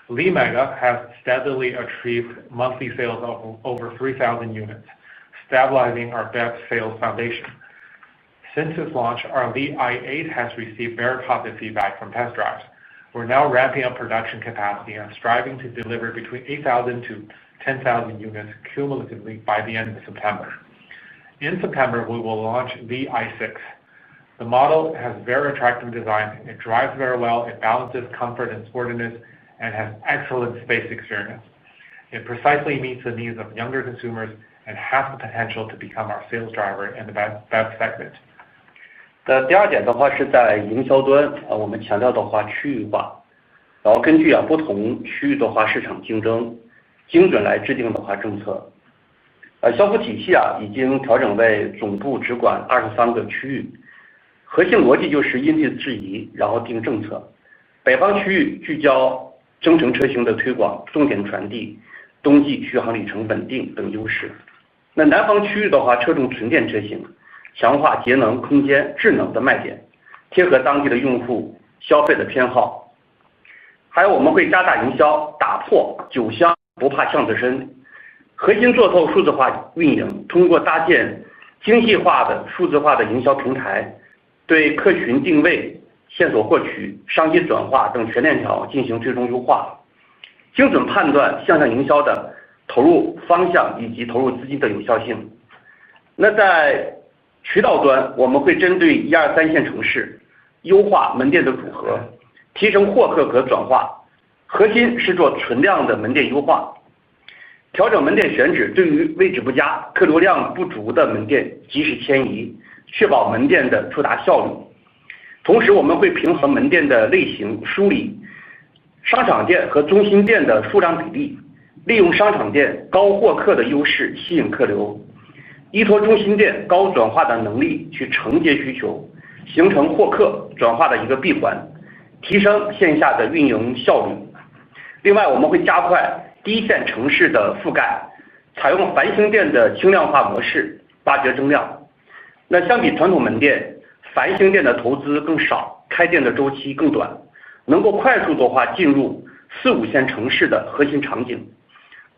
Speaker 4: Li Mega has steadily achieved monthly sales of over 3,000 units, stabilizing our BEV sales foundation. Since its launch, our Li i8 has received very positive feedback from test drives. We're now ramping up production capacity and striving to deliver between 8,000 to 10,000 units cumulatively by the end of September. In September, we will launch Li i6. The model has very attractive design, it drives very well, it balances comfort and sportiness, and has excellent space experience. It precisely meets the needs of younger consumers and has the potential to become our sales driver in the BEV segment.
Speaker 7: 第二点的话是在营销端，我们强调的话区域化，然后根据不同区域的话市场竞争，精准来制定的话政策。销售体系已经调整为总部只管23个区域，核心逻辑就是因地制宜，然后定政策。北方区域聚焦增程车型的推广，重点传递冬季续航里程稳定等优势。那南方区域的话，侧重纯电车型，强化节能、空间、智能的卖点，贴合当地的用户消费的偏好。还有我们会加大营销，打破酒香不怕巷子深，核心做透数字化运营，通过搭建精细化的数字化的营销平台，对客群定位、线索获取、商机转化等全链条进行最终优化，精准判断向上营销的投入方向以及投入资金的有效性。那在渠道端，我们会针对1、2、3线城市优化门店的组合，提升获客和转化，核心是做存量的门店优化，调整门店选址，对于位置不佳、客流量不足的门店及时迁移，确保门店的触达效率。同时，我们会平衡门店的类型，梳理商场店和中心店的数量比例，利用商场店高获客的优势吸引客流，依托中心店高转化的能力去承接需求，形成获客转化的一个闭环，提升线下的运营效率。另外，我们会加快第一线城市的覆盖，采用繁星店的轻量化模式，挖掘增量。那相比传统门店，繁星店的投资更少，开店的周期更短，能够快速的话进入4、5线城市的核心场景，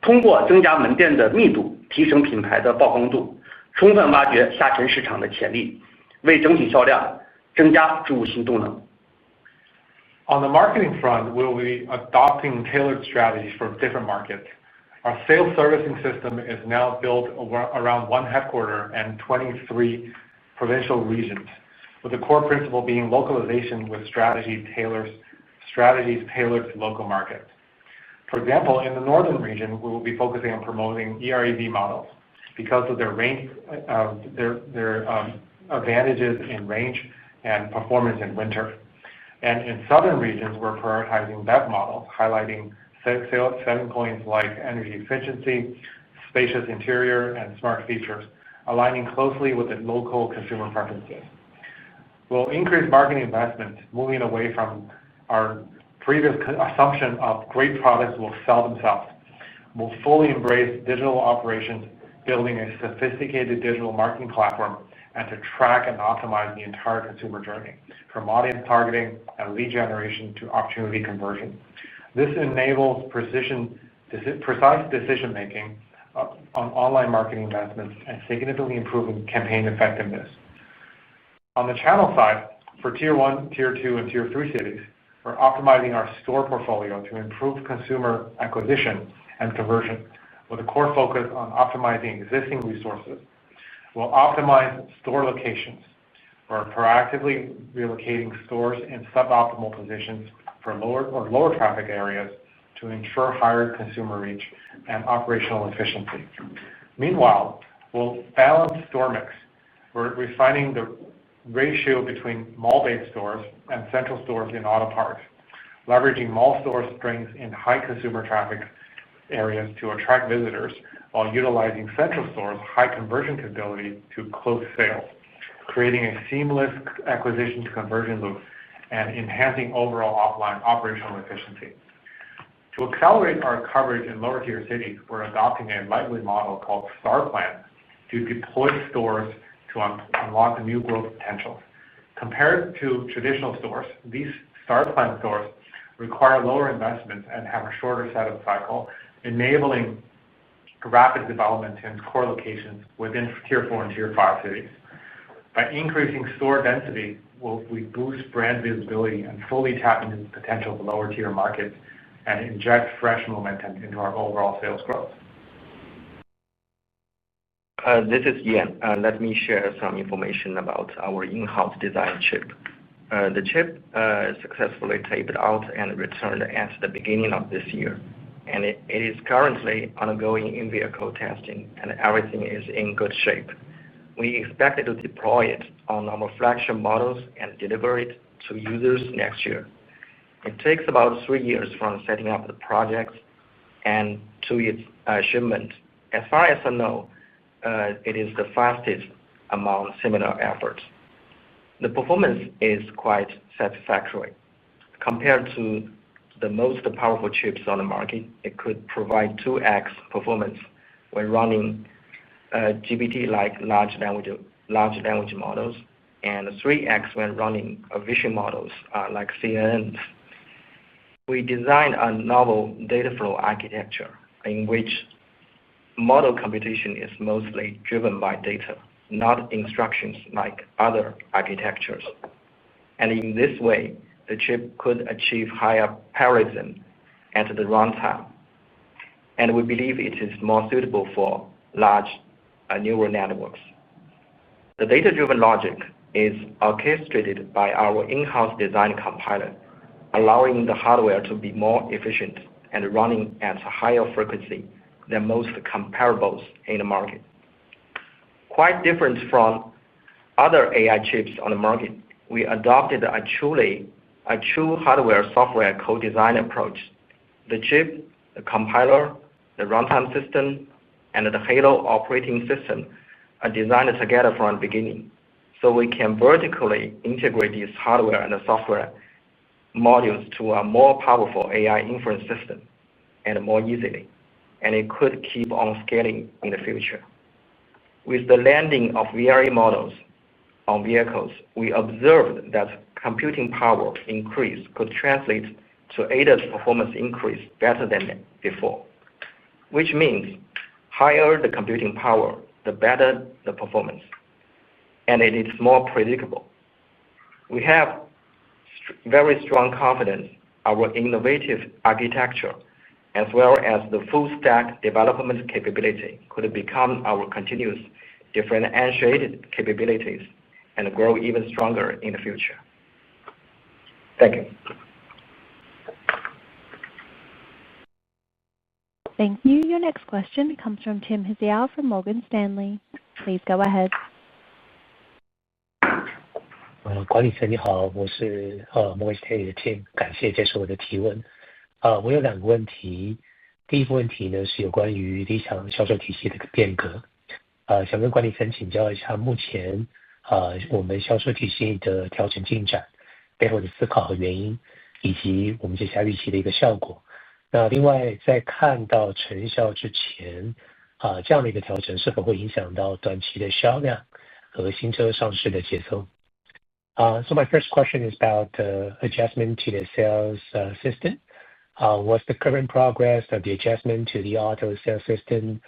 Speaker 7: 通过增加门店的密度，提升品牌的曝光度，充分挖掘下沉市场的潜力，为整体销量增加注入新动能。
Speaker 4: On the marketing front, we'll be adopting tailored strategies for different markets. Our sales servicing system is now built around one headquarter and 23 provincial regions, with the core principle being localization with strategies tailored to local markets. For example, in the northern region, we will be focusing on promoting EREV models because of their range, their advantages in range and performance in winter. And in southern regions, we're prioritizing BEV models, highlighting selling points like energy efficiency, spacious interior, and smart features, aligning closely with the local consumer preferences. We'll increase marketing investment, moving away from our previous assumption of great products will sell themselves. We'll fully embrace digital operations, building a sophisticated digital marketing platform, and to track and optimize the entire consumer journey, from audience targeting and lead generation to opportunity conversion. This enables precise decision-making on online marketing investments and significantly improving campaign effectiveness. On the channel side, for Tier 1, Tier 2, and Tier 3 cities, we're optimizing our store portfolio to improve consumer acquisition and conversion, with a core focus on optimizing existing resources. We'll optimize store locations. We're proactively relocating stores in suboptimal positions for lower traffic areas to ensure higher consumer reach and operational efficiency. Meanwhile, we'll balance store mix. We're refining the ratio between mall-based stores and central stores in auto parks, leveraging mall store strengths in high consumer traffic areas to attract visitors, while utilizing central stores' high conversion capability to close sales, creating a seamless acquisition to conversion loop and enhancing overall offline operational efficiency. To accelerate our coverage in lower tier cities, we're adopting a lightweight model called Star Plan to deploy stores to unlock new growth potentials. Compared to traditional stores, these Star Plan stores require lower investments and have a shorter setup cycle, enabling rapid development in core locations within Tier 4 and Tier 5 cities. By increasing store density, we boost brand visibility and fully tap into the potential of lower tier markets and inject fresh momentum into our overall sales growth.
Speaker 8: This is Yan. Let me share some information about our in-house design chip. The chip successfully taped out and returned at the beginning of this year, and it is currently undergoing in-vehicle testing, and everything is in good shape. We expect to deploy it on our flagship models and deliver it to users next year. It takes about 3 years from setting up the project and to its shipment. As far as I know, it is the fastest among similar efforts. The performance is quite satisfactory. Compared to the most powerful chips on the market, it could provide 2x performance when running GPT-like large language models, and 3x when running vision models like CNN. We designed a novel data flow architecture in which model computation is mostly driven by data, not instructions like other architectures. And in this way, the chip could achieve higher parallelism at the runtime. And we believe it is more suitable for large neural networks. The data-driven logic is orchestrated by our in-house design compiler, allowing the hardware to be more efficient and running at a higher frequency than most comparables in the market. Quite different from other AI chips on the market, we adopted a true hardware-software co-design approach. The chip, the compiler, the runtime system, and the Halo operating system are designed together from the beginning, so we can vertically integrate these hardware and the software modules to a more powerful AI inference system and more easily, and it could keep on scaling in the future. With the landing of VRE models on vehicles, we observed that computing power increase could translate to ADAS performance increase better than before, which means higher the computing power, the better the performance, and it is more predictable. We have very strong confidence our innovative architecture as well as the full stack development capability could become our continuous differentiated capabilities and grow even stronger in the future. Thank you.
Speaker 1: Thank you. Your next question comes from Tim Hsiao from Morgan Stanley. Please go ahead.
Speaker 9: 管理层你好，我是Morgan Stanley 的 Tim， 感谢接受我的提问。我有2个问题，第一个问题呢是有关于理想销售体系的一个变革，想跟管理层请教一下目前我们销售体系的调整进展背后的思考和原因，以及我们接下来预期的一个效果。那另外在看到成效之前，这样的一个调整是否会影响到短期的销量和新车上市的节奏？So my first question is about adjustment to the sales system. What's the current progress of the adjustment to the auto sales system?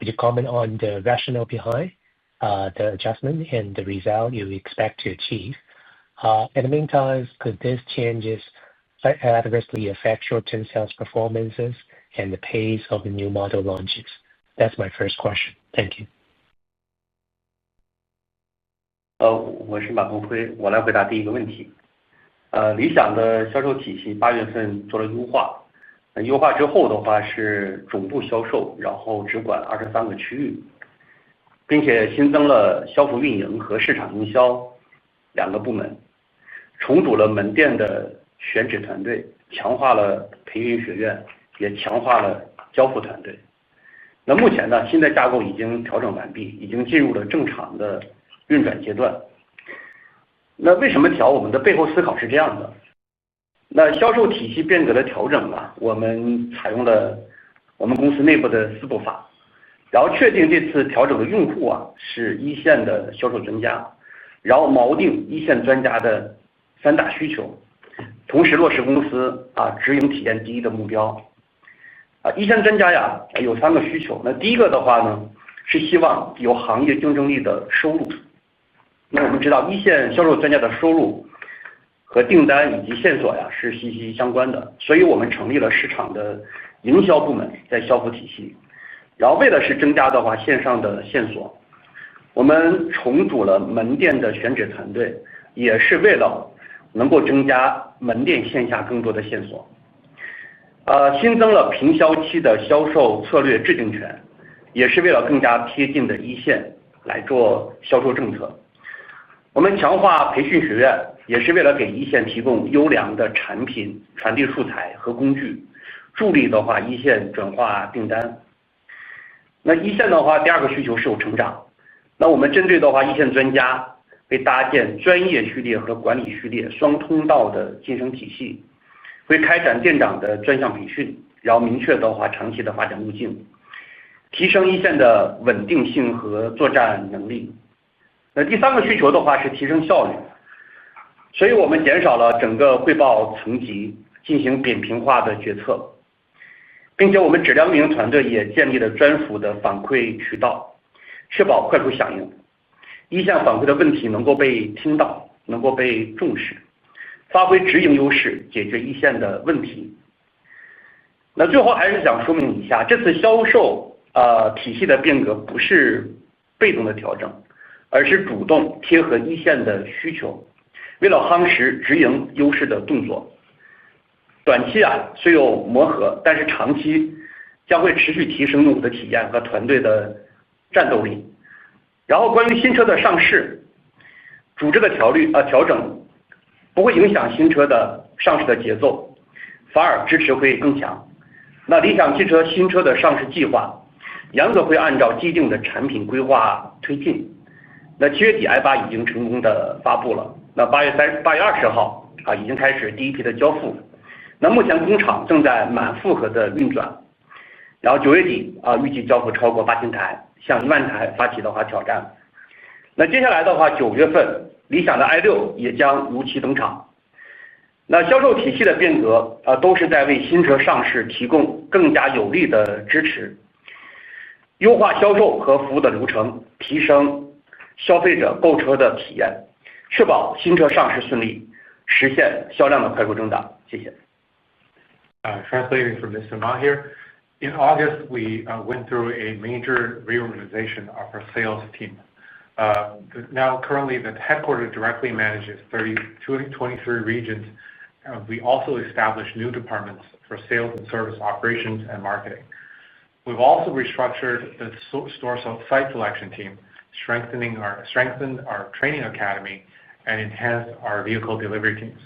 Speaker 9: Would you comment on the rationale behind the adjustment and the result you expect to achieve? In the meantime, could these changes adversely affect short-term sales performances and the pace of the new model launches? That's my first question. Thank you.
Speaker 7: 我是马东辉，我来回答第一个问题。理想的销售体系8月份做了优化，优化之后的话是总部销售，然后只管23个区域，并且新增了销售运营和市场营销2个部门，重组了门店的选址团队，强化了培训学院，也强化了交付团队。那目前呢，新的架构已经调整完毕，已经进入了正常的运转阶段。那为什么调？我们的背后思考是这样的。那销售体系变革的调整呢，我们采用了我们公司内部的4步法，然后确定这次调整的用户是一线的销售专家，然后锚定一线专家的3大需求，同时落实公司直营体验第一的目标。一线专家有3个需求。那第一个的话呢，是希望有行业竞争力的收入。那我们知道一线销售专家的收入和订单以及线索是息息相关的，所以我们成立了市场的营销部门在销售体系，然后为了是增加的话线上的线索，我们重组了门店的选址团队，也是为了能够增加门店线下更多的线索。新增了平销期的销售策略制定权，也是为了更加贴近的一线来做销售政策。我们强化培训学院，也是为了给一线提供优良的产品传递素材和工具，助力的话一线转化订单。那一线的话，第2个需求是有成长。那我们针对的话一线专家，会搭建专业序列和管理序列双通道的晋升体系，会开展店长的专项培训，然后明确的话长期的发展路径，提升一线的稳定性和作战能力。那第3个需求的话是提升效率，所以我们减少了整个汇报层级，进行扁平化的决策，并且我们质量运营团队也建立了专属的反馈渠道，确保快速响应，一线反馈的问题能够被听到，能够被重视，发挥直营优势，解决一线的问题。那最后还是想说明一下，这次销售体系的变革不是被动的调整，而是主动贴合一线的需求，为了夯实直营优势的动作。短期虽有磨合，但是长期将会持续提升用户的体验和团队的战斗力。然后关于新车的上市，组织的调整不会影响新车的上市的节奏，反而支持会更强。那理想汽车新车的上市计划，严格会按照既定的产品规划推进。那7月底 i8 已经成功的发布了，那8月20号已经开始第一批的交付。那目前工厂正在满负荷的运转，然后9月底预计交付超过8000台，向1万台发起的话挑战。那接下来的话9月份理想的 i6 也将如期登场。那销售体系的变革都是在为新车上市提供更加有力的支持，优化销售和服务的流程，提升消费者购车的体验，确保新车上市顺利，实现销量的快速增长。谢谢。
Speaker 4: Translating from Mr. Ma here. In August, we went through a major reorganization of our sales team. Now, currently, the headquarters directly manages 23 regions. We also established new departments for sales and service operations and marketing. We've also restructured the store site selection team, strengthened our training academy, and enhanced our vehicle delivery teams.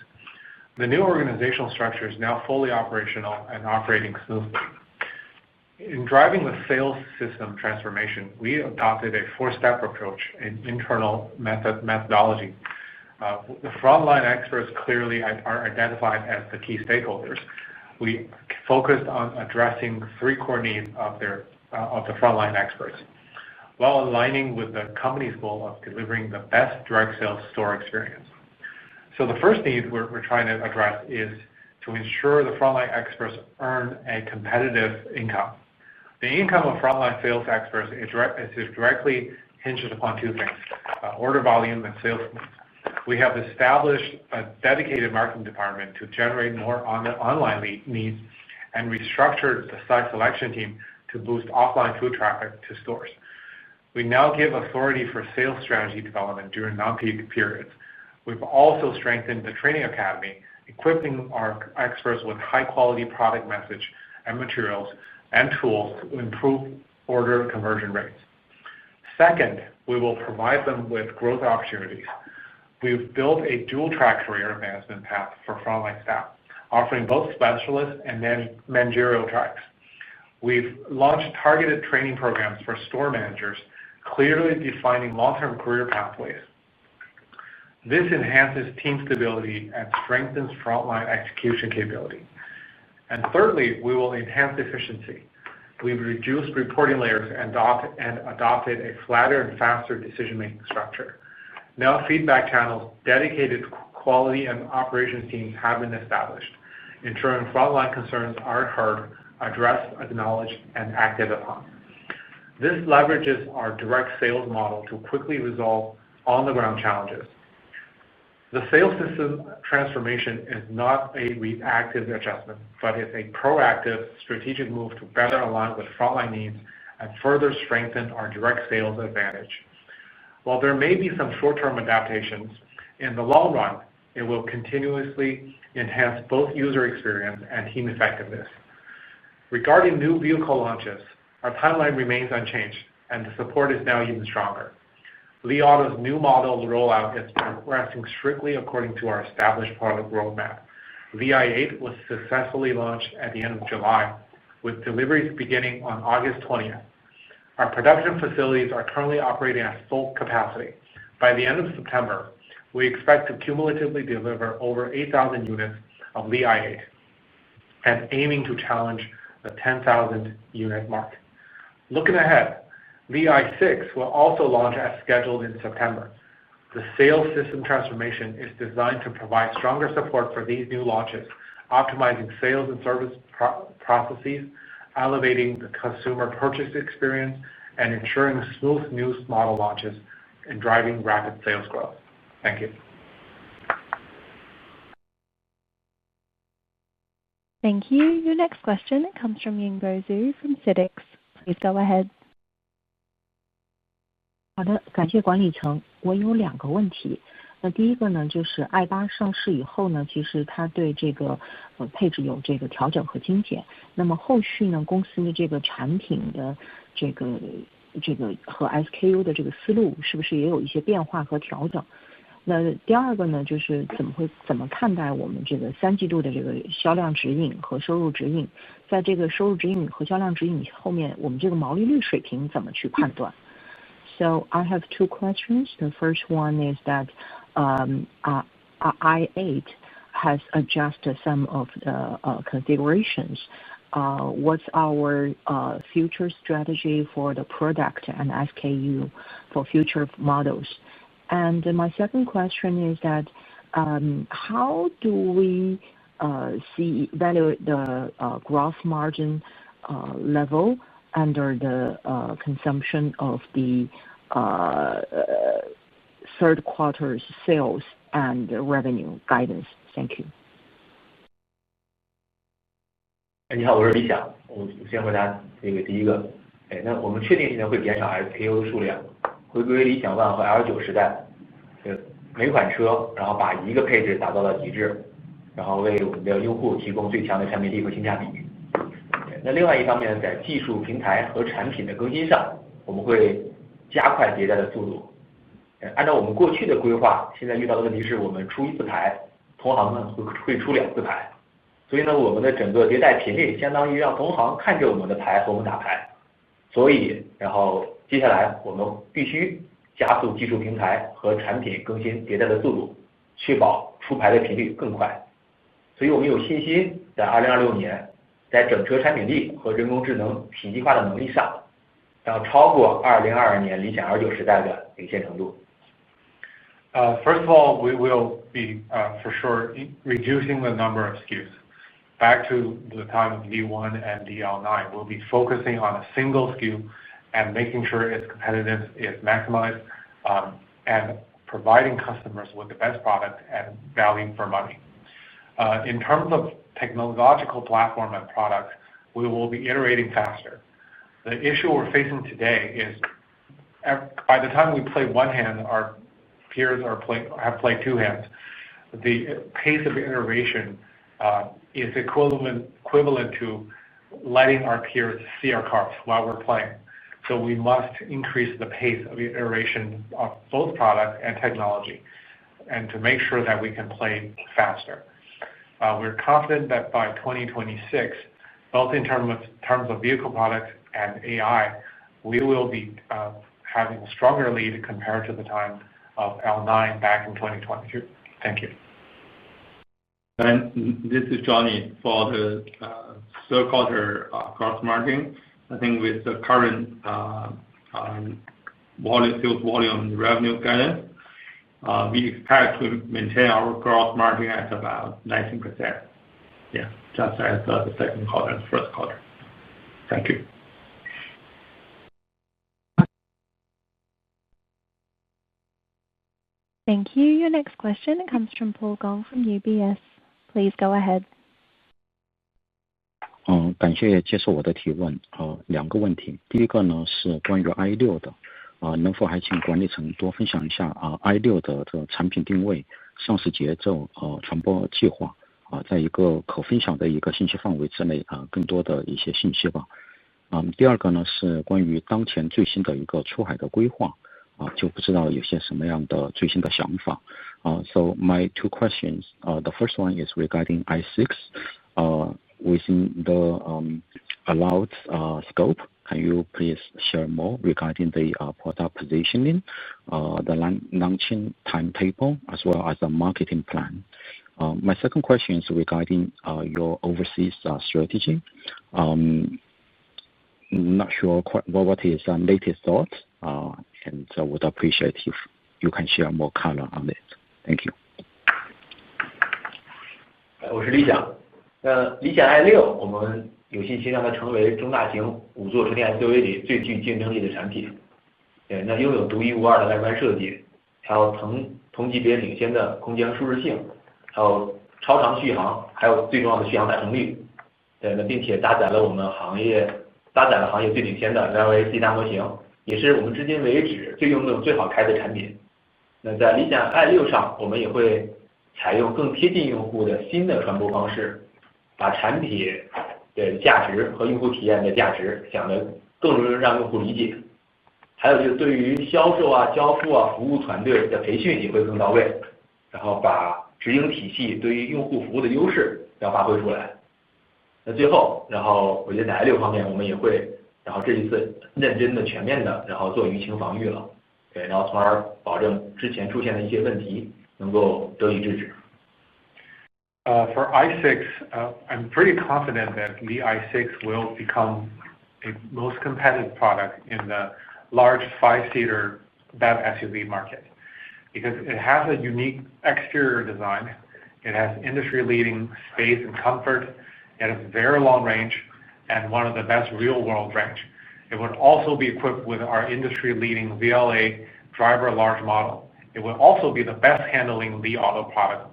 Speaker 4: The new organizational structure is now fully operational and operating smoothly. In driving the sales system transformation, we adopted a four-step approach in internal methodology. The frontline experts clearly are identified as the key stakeholders. We focused on addressing three core needs of the frontline experts, while aligning with the company's goal of delivering the best direct sales store experience. So the first need we're trying to address is to ensure the frontline experts earn a competitive income. The income of frontline sales experts is directly hinged upon two things: order volume and sales needs. We have established a dedicated marketing department to generate more online needs and restructured the site selection team to boost offline foot traffic to stores. We now give authority for sales strategy development during non-peak periods. We've also strengthened the training academy, equipping our experts with high-quality product message and materials and tools to improve order conversion rates. Second, we will provide them with growth opportunities. We've built a dual-track career advancement path for frontline staff, offering both specialist and managerial tracks. We've launched targeted training programs for store managers, clearly defining long-term career pathways. This enhances team stability and strengthens frontline execution capability. And thirdly, we will enhance efficiency. We've reduced reporting layers and adopted a flatter and faster decision-making structure. Now, feedback channels dedicated to quality and operations teams have been established, ensuring frontline concerns are heard, addressed, acknowledged, and acted upon. This leverages our direct sales model to quickly resolve on-the-ground challenges. The sales system transformation is not a reactive adjustment, but it's a proactive strategic move to better align with frontline needs and further strengthen our direct sales advantage. While there may be some short-term adaptations, in the long run, it will continuously enhance both user experience and team effectiveness. Regarding new vehicle launches, our timeline remains unchanged, and the support is now even stronger. Li Auto's new model rollout is progressing strictly according to our established product roadmap. Li i8 was successfully launched at the end of July, with deliveries beginning on August 20th. Our production facilities are currently operating at full capacity. By the end of September, we expect to cumulatively deliver over 8,000 units of Li i8 and aiming to challenge the 10,000 unit mark. Looking ahead, Li i6 will also launch as scheduled in September. The sales system transformation is designed to provide stronger support for these new launches, optimizing sales and service processes, elevating the consumer purchase experience, and ensuring smooth new model launches and driving rapid sales growth. Thank you.
Speaker 1: Thank you. Your next question comes from Yingbo Zhu from CITIC. Please go ahead.
Speaker 10: 好的，感谢管理层。我有两个问题。那第一个呢，就是i8上市以后呢，其实它对这个配置有这个调整和精简。那么后续呢，公司的这个产品的这个和 SKU 的这个思路，是不是也有一些变化和调整？那第二个呢，就是怎么看待我们这个3季度的这个销量指引和收入指引？在这个收入指引和销量指引后面，我们这个毛利率水平怎么去判断？So I have two questions. The first one is that i8 has adjusted some of the configurations. What's our future strategy for the product and SKU for future models? And my second question is that how do we evaluate the gross margin level under the consumption of the third quarter's sales and revenue guidance? Thank you.
Speaker 3: 你好，我是李想，我先回答这个第一个。那我们确定性呢会减少 SKU 的数量，回归理想ONE和 L9时代，每款车然后把一个配置打造到极致，然后为我们的用户提供最强的产品力和性价比。那另外一方面，在技术平台和产品的更新上，我们会加快迭代的速度。按照我们过去的规划，现在遇到的问题是我们出一次牌，同行呢会出2次牌，所以呢，我们的整个迭代频率相当于让同行看着我们的牌和我们打牌，所以然后接下来我们必须加速技术平台和产品更新迭代的速度，确保出牌的频率更快。所以我们有信心在2026年，在整车产品力和人工智能体系化的能力上，然后超过2022年理想L9时代的领先程度。
Speaker 4: First of all, we will be for sure reducing the number of SKUs. Back to the time of D1 and DL9, we'll be focusing on a single SKU and making sure its competitiveness is maximized and providing customers with the best product and value for money. In terms of technological platform and products, we will be iterating faster. The issue we're facing today is by the time we play one hand, our peers have played two hands. The pace of iteration is equivalent to letting our peers see our cards while we're playing. So we must increase the pace of iteration of both product and technology, and to make sure that we can play faster. We're confident that by 2026, both in terms of vehicle products and AI, we will be having a stronger lead compared to the time of L9 back in 2022. Thank you.
Speaker 5: And this is Johnny for the third quarter gross margin. I think with the current sales volume revenue guidance, we expect to maintain our gross margin at about 19%. Yeah, just as the second quarter and first quarter. Thank you.
Speaker 1: Thank you. Your next question comes from Paul Gong from UBS. Please go ahead.
Speaker 11: 感谢接受我的提问。2个问题，第一个呢是关于 i6 的，能否还请管理层多分享一下i6 的这个产品定位、上市节奏、传播计划，在一个可分享的一个信息范围之内，更多的一些信息吧。第二个呢是关于当前最新的一个出海的规划，就不知道有些什么样的最新的想法。So my 2 questions. The first one is regarding i6. Within the allowed scope, can you please share more regarding the product positioning, the launching timetable, as well as the marketing plan? My second question is regarding your overseas strategy. Not sure what is your latest thoughts, and I would appreciate if you can share more color on it. Thank you.
Speaker 3: 我是李想。理想 i6 我们有信心让它成为中大型5座纯电 SUV 里最具竞争力的产品。那拥有独一无二的外观设计，还有同级别领先的空间舒适性，还有超长续航，还有最重要的续航达成率。那并且搭载了行业最领先的 LAC 大模型，也是我们至今为止最用最好开的产品。那在理想 i6 上，我们也会采用更贴近用户的新的传播方式。把产品的价值和用户体验的价值想得更容易让用户理解，还有就是对于销售交付服务团队的培训也会更到位，然后把直营体系对于用户服务的优势要发挥出来。那最后，然后我觉得在 i6 方面我们也会，然后这一次认真的、全面的，然后做舆情防御了，然后从而保证之前出现的一些问题能够得以制止。
Speaker 4: For i6, I'm pretty confident that the i6 will become a most competitive product in the large 5-seater BEV SUV market. because it has a unique exterior design. It has industry-leading space and comfort. It has very long range and one of the best real-world range. It would also be equipped with our industry-leading VLA driver large model. It will also be the best handling Li Auto product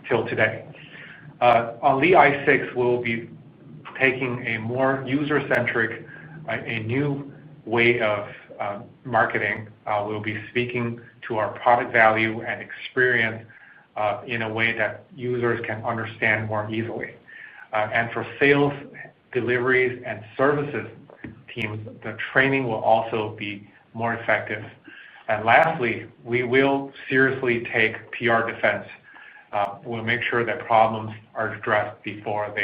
Speaker 4: till today. On Li i6, we'll be taking a more user-centric, a new way of marketing. We'll be speaking to our product value and experience in a way that users can understand more easily. And for sales, deliveries, and services teams, the training will also be more effective. And lastly, we will seriously take PR defense. We'll make sure that problems are addressed before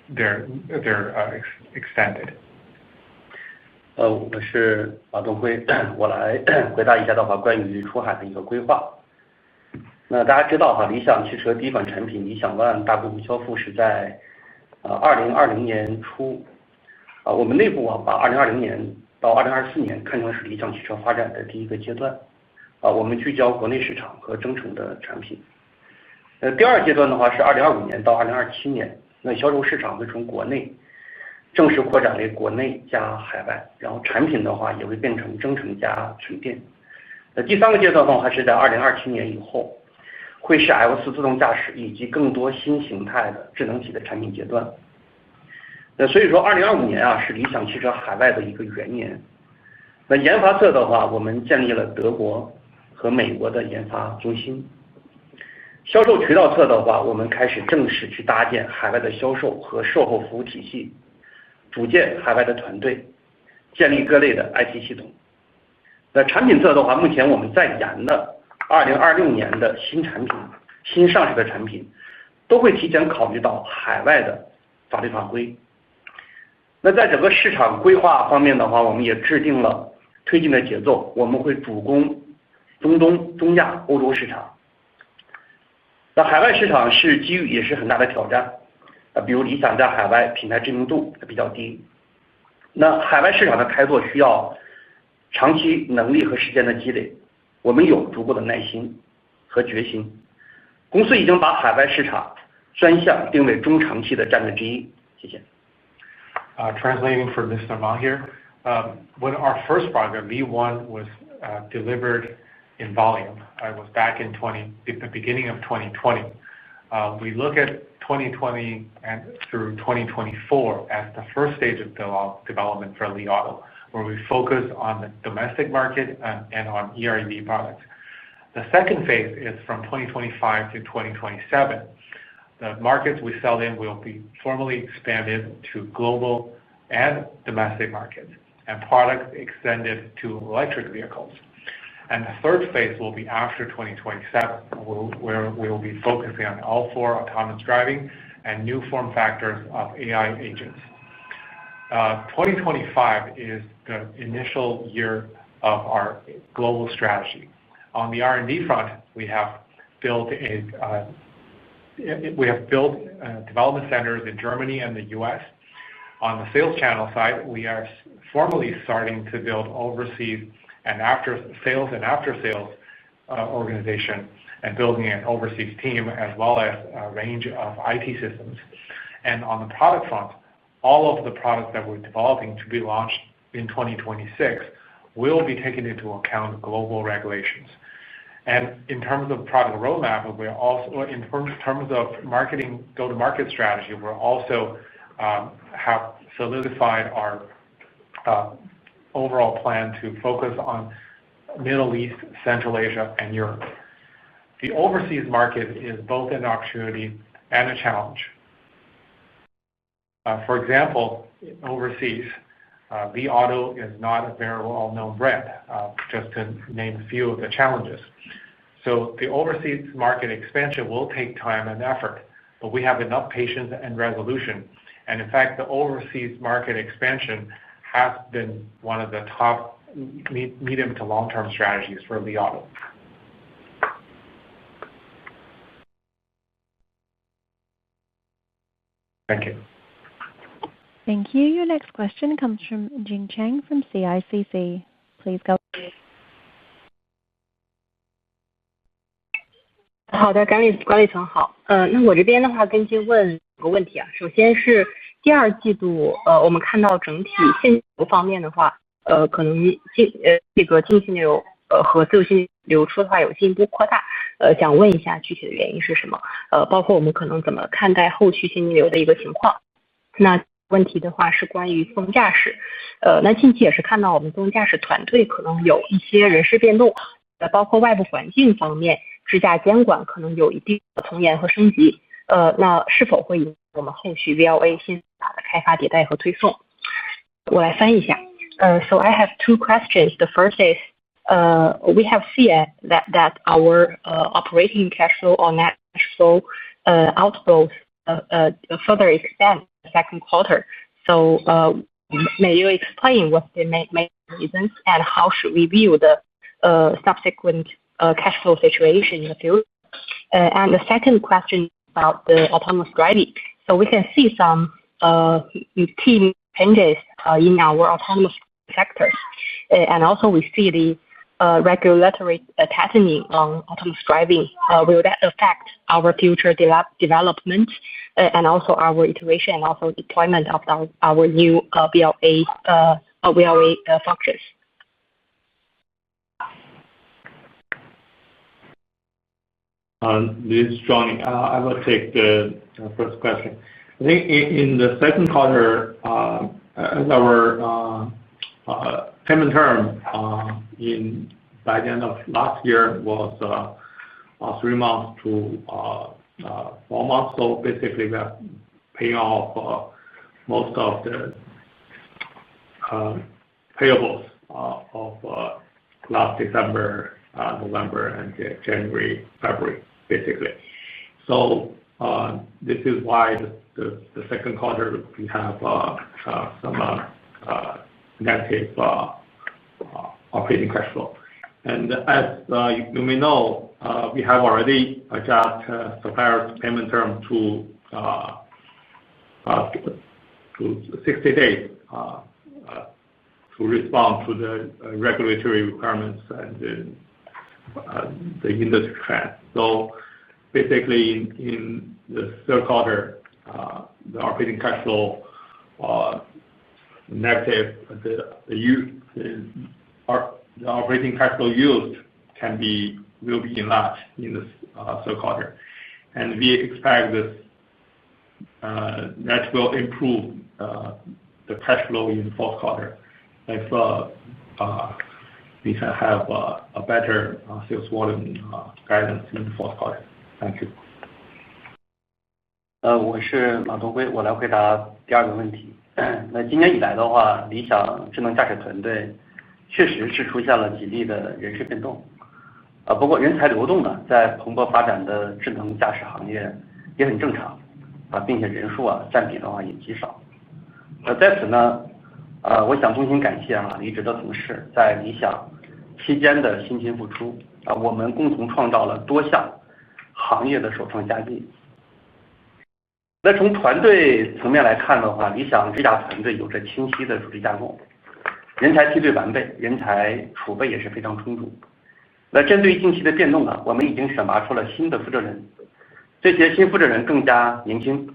Speaker 4: they're extended.
Speaker 7: 我是马东辉，我来回答一下的话，关于出海的一个规划。那大家知道哈，理想汽车第一款产品理想ONE大规模交付是在2020年初，我们内部把2020年到2024年看成是理想汽车发展的第一个阶段，我们聚焦国内市场和增程的产品。第二阶段的话是2025年到2027年，那销售市场会从国内正式扩展为国内加海外，然后产品的话也会变成增程加纯电。第三个阶段的话是在2027年以后，会是 L4 自动驾驶以及更多新形态的智能体的产品阶段。所以说2025年是理想汽车海外的一个元年。那研发侧的话，我们建立了德国和美国的研发中心。销售渠道侧的话，我们开始正式去搭建海外的销售和售后服务体系，组建海外的团队，建立各类的 IT 系统。那产品侧的话，目前我们在研的2026年的新产品、新上市的产品，都会提前考虑到海外的法律法规。那在整个市场规划方面的话，我们也制定了推进的节奏，我们会主攻中东、中亚、欧洲市场。那海外市场是机遇，也是很大的挑战。比如理想在海外品牌知名度比较低，那海外市场的开拓需要长期能力和时间的积累，我们有足够的耐心和决心。公司已经把海外市场专项定为中长期的战略之一。谢谢。
Speaker 4: Translating for Mr. Ma here, when our first product, Li ONE, was delivered in volume, it was back in the beginning of 2020. We look at 2020 and through 2024 as the first stage of development for Li Auto, where we focus on the domestic market and on EREV products. The second phase is from 2025 to 2027. The markets we sell in will be formally expanded to global and domestic markets, and products extended to electric vehicles. And the third phase will be after 2027, where we will be focusing on L4 autonomous driving and new form factors of AI agents. 2025 is the initial year of our global strategy. On the R&D front, we have built development centers in Germany and the U.S. On the sales channel side, we are formally starting to build overseas and after sales organization and building an overseas team as well as a range of IT systems. And on the product front, all of the products that we're developing to be launched in 2026 will be taken into account global regulations. And in terms of product roadmap, we're also, in terms of marketing, go-to-market strategy, we're also have solidified our overall plan to focus on Middle East, Central Asia, and Europe. The overseas market is both an opportunity and a challenge. For example, overseas, Li Auto is not a very well-known brand, just to name a few of the challenges. So the overseas market expansion will take time and effort, but we have enough patience and resolution. And in fact, the overseas market expansion has been one of the top medium to long-term strategies for Li Auto. Thank you.
Speaker 1: Thank you. Your next question comes from Jing Chang from CICC. Please go ahead.
Speaker 12: 好的，管理层好。那我这边的话跟进问2个问题啊。首先是第2季度，我们看到整体现金流方面的话，可能这个净现金流和自由现金流出的话有进一步扩大。想问一下具体的原因是什么？包括我们可能怎么看待后续现金流的一个情况？那问题的话是关于自动驾驶。那近期也是看到我们自动驾驶团队可能有一些人事变动，包括外部环境方面。支架监管可能有一定的从严和升级，那是否会影响我们后续 VLA 新法的开发迭代和推送？我来翻译一下。So I have 2 questions. The first is, we have seen that our operating cash flow or net cash flow outflows further expand the second quarter. So may you explain what the main reasons and how should we view the subsequent cash flow situation in the future? And the second question about the autonomous driving. So we can see some team changes in our autonomous sectors, and also we see the regulatory tightening on autonomous driving. Will that affect our future development and also our iteration and also deployment of our new VLA functions?
Speaker 5: This is Johnny. I will take the first question. I think in the second quarter, as our payment term by the end of last year was 3 months to 4 months. So basically, we are paying off most of the payables of last December, November, and January, February, basically. So this is why the second quarter we have some negative operating cash flow. And as you may know, we have already adjusted suppliers' payment term to 60 days to respond to the regulatory requirements and the industry trend. So basically, in the third quarter, the operating cash flow negative. The operating cash flow used will be enlarged in the third quarter, and we expect this that will improve the cash flow in the fourth quarter if we can have a better sales volume guidance in the fourth quarter. Thank you.
Speaker 7: 我是马东辉，我来回答第2个问题。那今年以来的话，理想智能驾驶团队确实是出现了几例的人事变动，不过人才流动呢，在蓬勃发展的智能驾驶行业也很正常，并且人数占比的话也极少。在此呢，我想衷心感谢离职的同事在理想期间的辛勤付出，我们共同创造了多项行业的首创佳绩。那从团队层面来看的话，理想智驾团队有着清晰的组织架构，人才梯队完备，人才储备也是非常充足。那针对近期的变动呢，我们已经选拔出了新的负责人，这些新负责人更加年轻，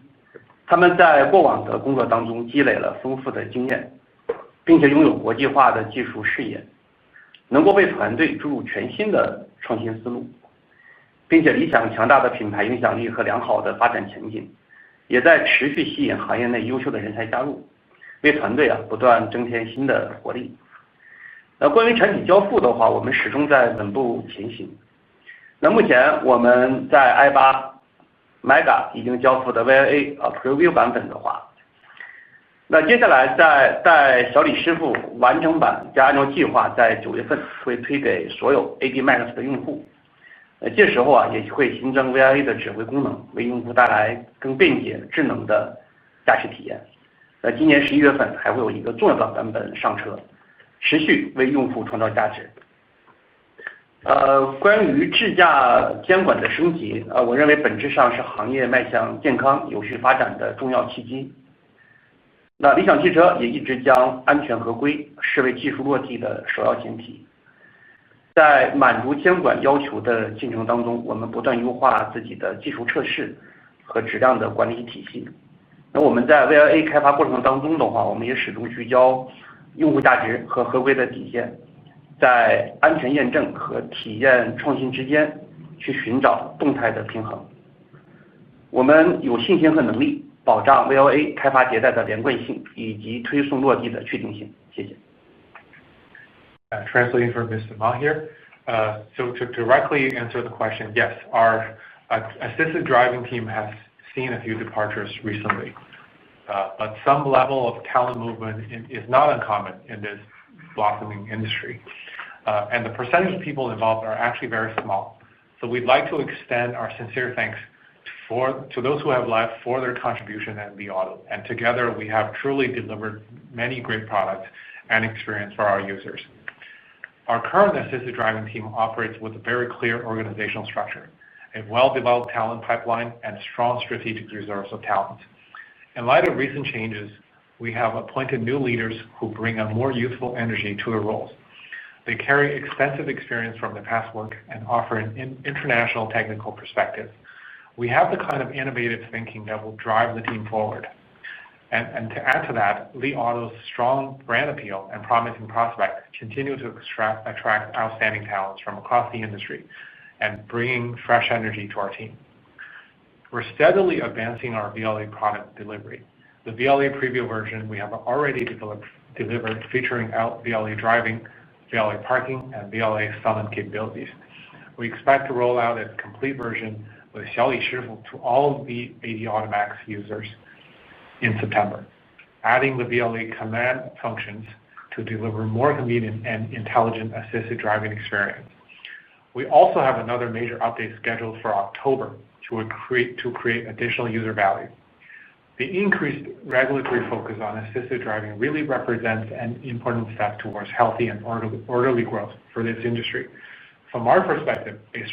Speaker 7: 他们在过往的工作当中积累了丰富的经验，并且拥有国际化的技术视野，能够为团队注入全新的创新思路，并且理想强大的品牌影响力和良好的发展前景，也在持续吸引行业内优秀的人才加入，为团队不断增添新的活力。关于产品交付的话，我们始终在稳步前行。那目前我们在 i8 Mega 已经交付的 VLA Preview 版本的话，那接下来在小李师傅完整版将按照计划在9月份会推给所有 AD Max 的用户。这时候也会新增 VLA 的指挥功能，为用户带来更便捷智能的驾驶体验。今年11月份还会有一个重要的版本上车，持续为用户创造价值。关于智驾监管的升级，我认为本质上是行业迈向健康有序发展的重要契机。那理想汽车也一直将安全合规视为技术落地的首要前提。在满足监管要求的进程当中，我们不断优化自己的技术测试和质量的管理体系。那我们在 VLA 开发过程当中的话，我们也始终聚焦用户价值和合规的底线，在安全验证和体验创新之间去寻找动态的平衡。我们有信心和能力保障 VLA 开发迭代的连贯性以及推送落地的确定性。谢谢。
Speaker 4: Translating for Mr. Ma here. So to directly answer the question, yes, our assisted driving team has seen a few departures recently, but some level of talent movement is not uncommon in this blossoming industry, and the percentage of people involved are actually very small. So we'd like to extend our sincere thanks to those who have left for their contribution at Li Auto, and together we have truly delivered many great products and experience for our users. Our current assisted driving team operates with a very clear organizational structure, a well-developed talent pipeline, and strong strategic reserves of talent. In light of recent changes, we have appointed new leaders who bring a more youthful energy to their roles. They carry extensive experience from their past work and offer an international technical perspective. We have the kind of innovative thinking that will drive the team forward. And to add to that, Li Auto's strong brand appeal and promising prospect continue to attract outstanding talents from across the industry and bringing fresh energy to our team. We're steadily advancing our VLA product delivery. The VLA preview version we have already delivered featuring VLA driving, VLA parking, and VLA summon capabilities. We expect to roll out a complete version with Xiaoli Shifu to all of the AD Automax users in September, adding the VLA command functions to deliver more convenient and intelligent assisted driving experience. We also have another major update scheduled for October to create additional user value. The increased regulatory focus on assisted driving really represents an important step towards healthy and orderly growth for this industry. From our perspective, a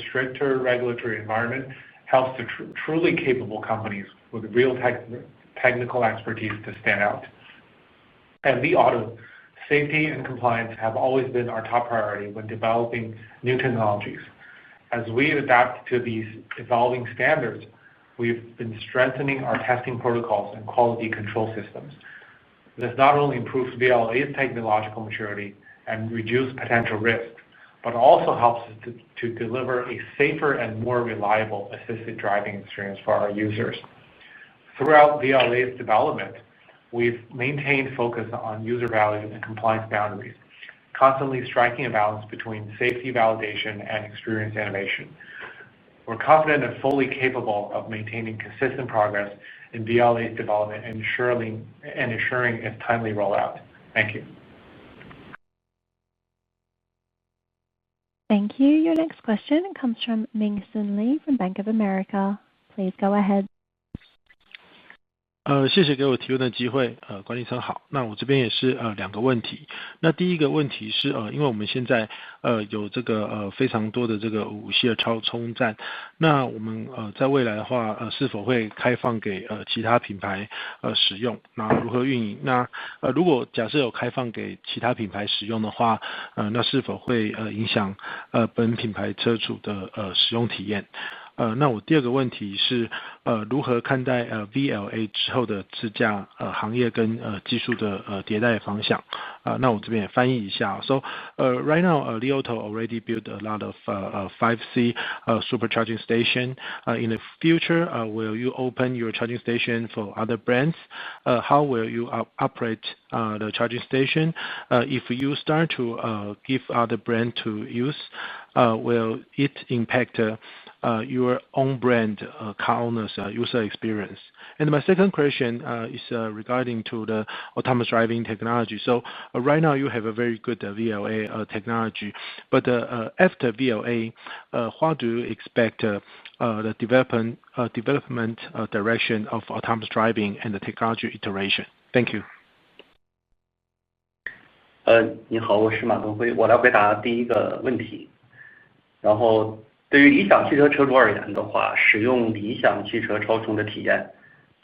Speaker 4: stricter regulatory environment helps the truly capable companies with real technical expertise to stand out. At Li Auto, safety and compliance have always been our top priority when developing new technologies. As we adapt to these evolving standards, we've been strengthening our testing protocols and quality control systems. This not only improves VLA's technological maturity and reduces potential risks, but also helps us to deliver a safer and more reliable assisted driving experience for our users. Throughout VLA's development, we've maintained focus on user value and compliance boundaries, constantly striking a balance between safety validation and experience innovation. We're confident and fully capable of maintaining consistent progress in VLA's development and ensuring its timely rollout. Thank you.
Speaker 1: Thank you. Your next question comes from Ming-Sun Lee from Bank of America. Please go ahead.
Speaker 13: 谢谢给我提问的机会，管理层好。那我这边也是两个问题。那第一个问题是因为我们现在有这个非常多的这个5系的超充站，那我们在未来的话是否会开放给其他品牌使用？那如何运营？那如果假设有开放给其他品牌使用的话，那是否会影响本品牌车主的使用体验？那我第二个问题是如何看待VLA 之后的自驾行业跟技术的迭代方向？那我这边也翻译一下。So right now, Li Auto already built a lot of 5C supercharging station. In the future, will you open your charging station for other brands? How will you operate the charging station? If you start to give other brand to use, will it impact your own brand car owners user experience? And my second question is regarding to the autonomous driving technology. So right now you have a very good VLA technology, but after VLA, what do you expect the development direction of autonomous driving and the technology iteration? Thank you.
Speaker 7: 你好，我是马东辉，我来回答第一个问题。然后对于理想汽车车主而言的话，使用理想汽车超充的体验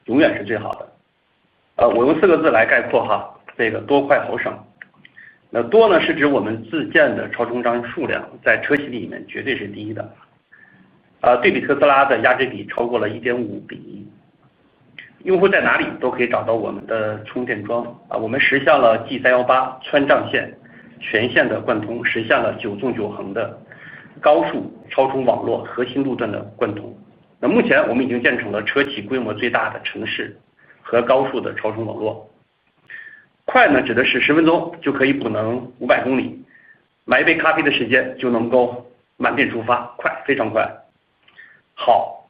Speaker 7: 永远是最好的。我用4个字来概括哈，这个多快好省。那多呢是指我们自建的超充桩数量在车企里面绝对是第一的，对比特斯拉的压制比超过了1.5:1。用户在哪里都可以找到我们的充电桩我们实现了 G318 川藏线全线的贯通，实现了9纵9横的高速超充网络核心路段的贯通。那目前我们已经建成了车企规模最大的城市和高速的超充网络。快呢指的是10分钟就可以补能500公里，买一杯咖啡的时间就能够满电出发，快，非常快。好，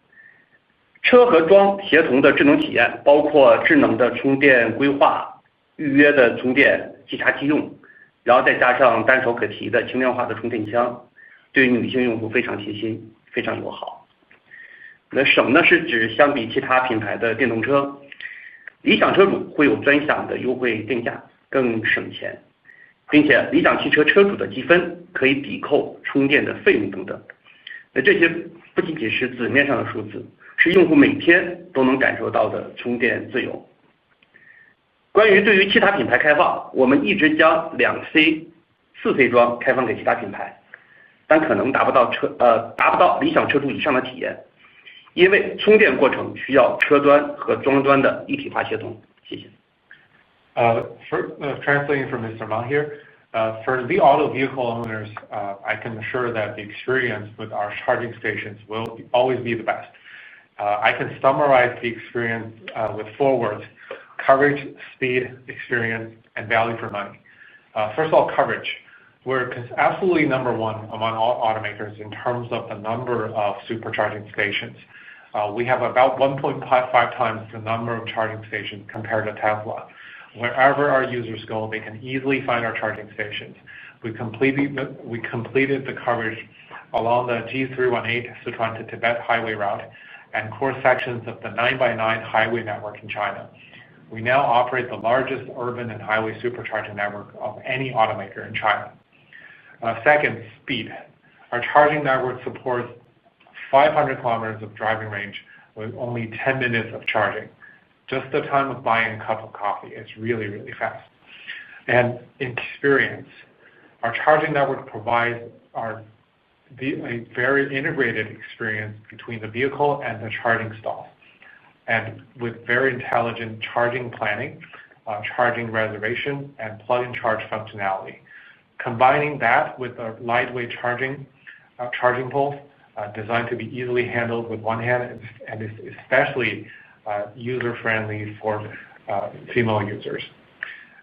Speaker 7: 车和桩协同的智能体验，包括智能的充电规划、预约的充电、即插即用，然后再加上单手可提的轻量化的充电枪，对女性用户非常贴心，非常友好。那省呢是指相比其他品牌的电动车，理想车主会有专享的优惠电价，更省钱，并且理想汽车车主的积分可以抵扣充电的费用等等。那这些不仅仅是纸面上的数字，是用户每天都能感受到的充电自由。关于对于其他品牌开放，我们一直将2C、4C 桩开放给其他品牌，但可能达不到理想车主以上的体验，因为充电过程需要车端和桩端的一体化协同。谢谢。
Speaker 4: Translating from Mr. Ma here, for Li Auto vehicle owners, I can assure that the experience with our charging stations will always be the best. I can summarize the experience with 4 words: coverage, speed, experience, and value for money. First of all, coverage. We're absolutely number 1 among all automakers in terms of the number of supercharging stations. We have about 1.5 times the number of charging stations compared to Tesla. Wherever our users go, they can easily find our charging stations. We completed the coverage along the G318 Sichuan to Tibet highway route and core sections of the 9x9 highway network in China. We now operate the largest urban and highway supercharging network of any automaker in China. Second, speed. Our charging network supports 500 kilometers of driving range with only 10 minutes of charging. Just the time of buying a cup of coffee. It's really, really fast. And experience. Our charging network provides a very integrated experience between the vehicle and the charging stalls, and with very intelligent charging planning, charging reservation, and plug-in charge functionality. Combining that with a lightweight charging poles designed to be easily handled with one hand and is especially user-friendly for female users.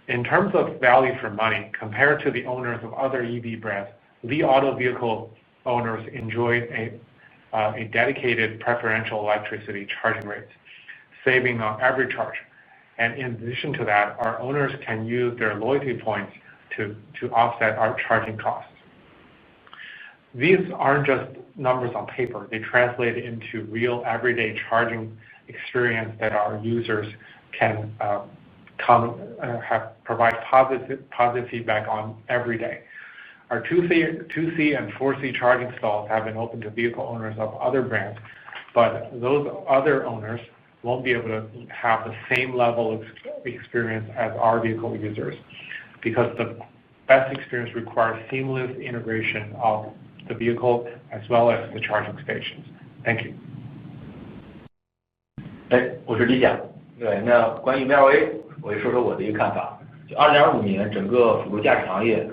Speaker 4: In terms of value for money, compared to the owners of other EV brands, Li Auto vehicle owners enjoy a dedicated preferential electricity charging rates, saving on every charge. And in addition to that, our owners can use their loyalty points to offset our charging costs. These aren't just numbers on paper. They translate into real everyday charging experience that our users can provide positive feedback on every day. Our 2C and 4C charging stalls have been open to vehicle owners of other brands, but those other owners won't be able to have the same level of experience as our vehicle users, because the best experience requires seamless integration of the vehicle as well as the charging stations. Thank you.
Speaker 3: 我是李想。对，那关于 VLA， 我也说说我的一个看法。就2025年，整个辅助驾驶行业，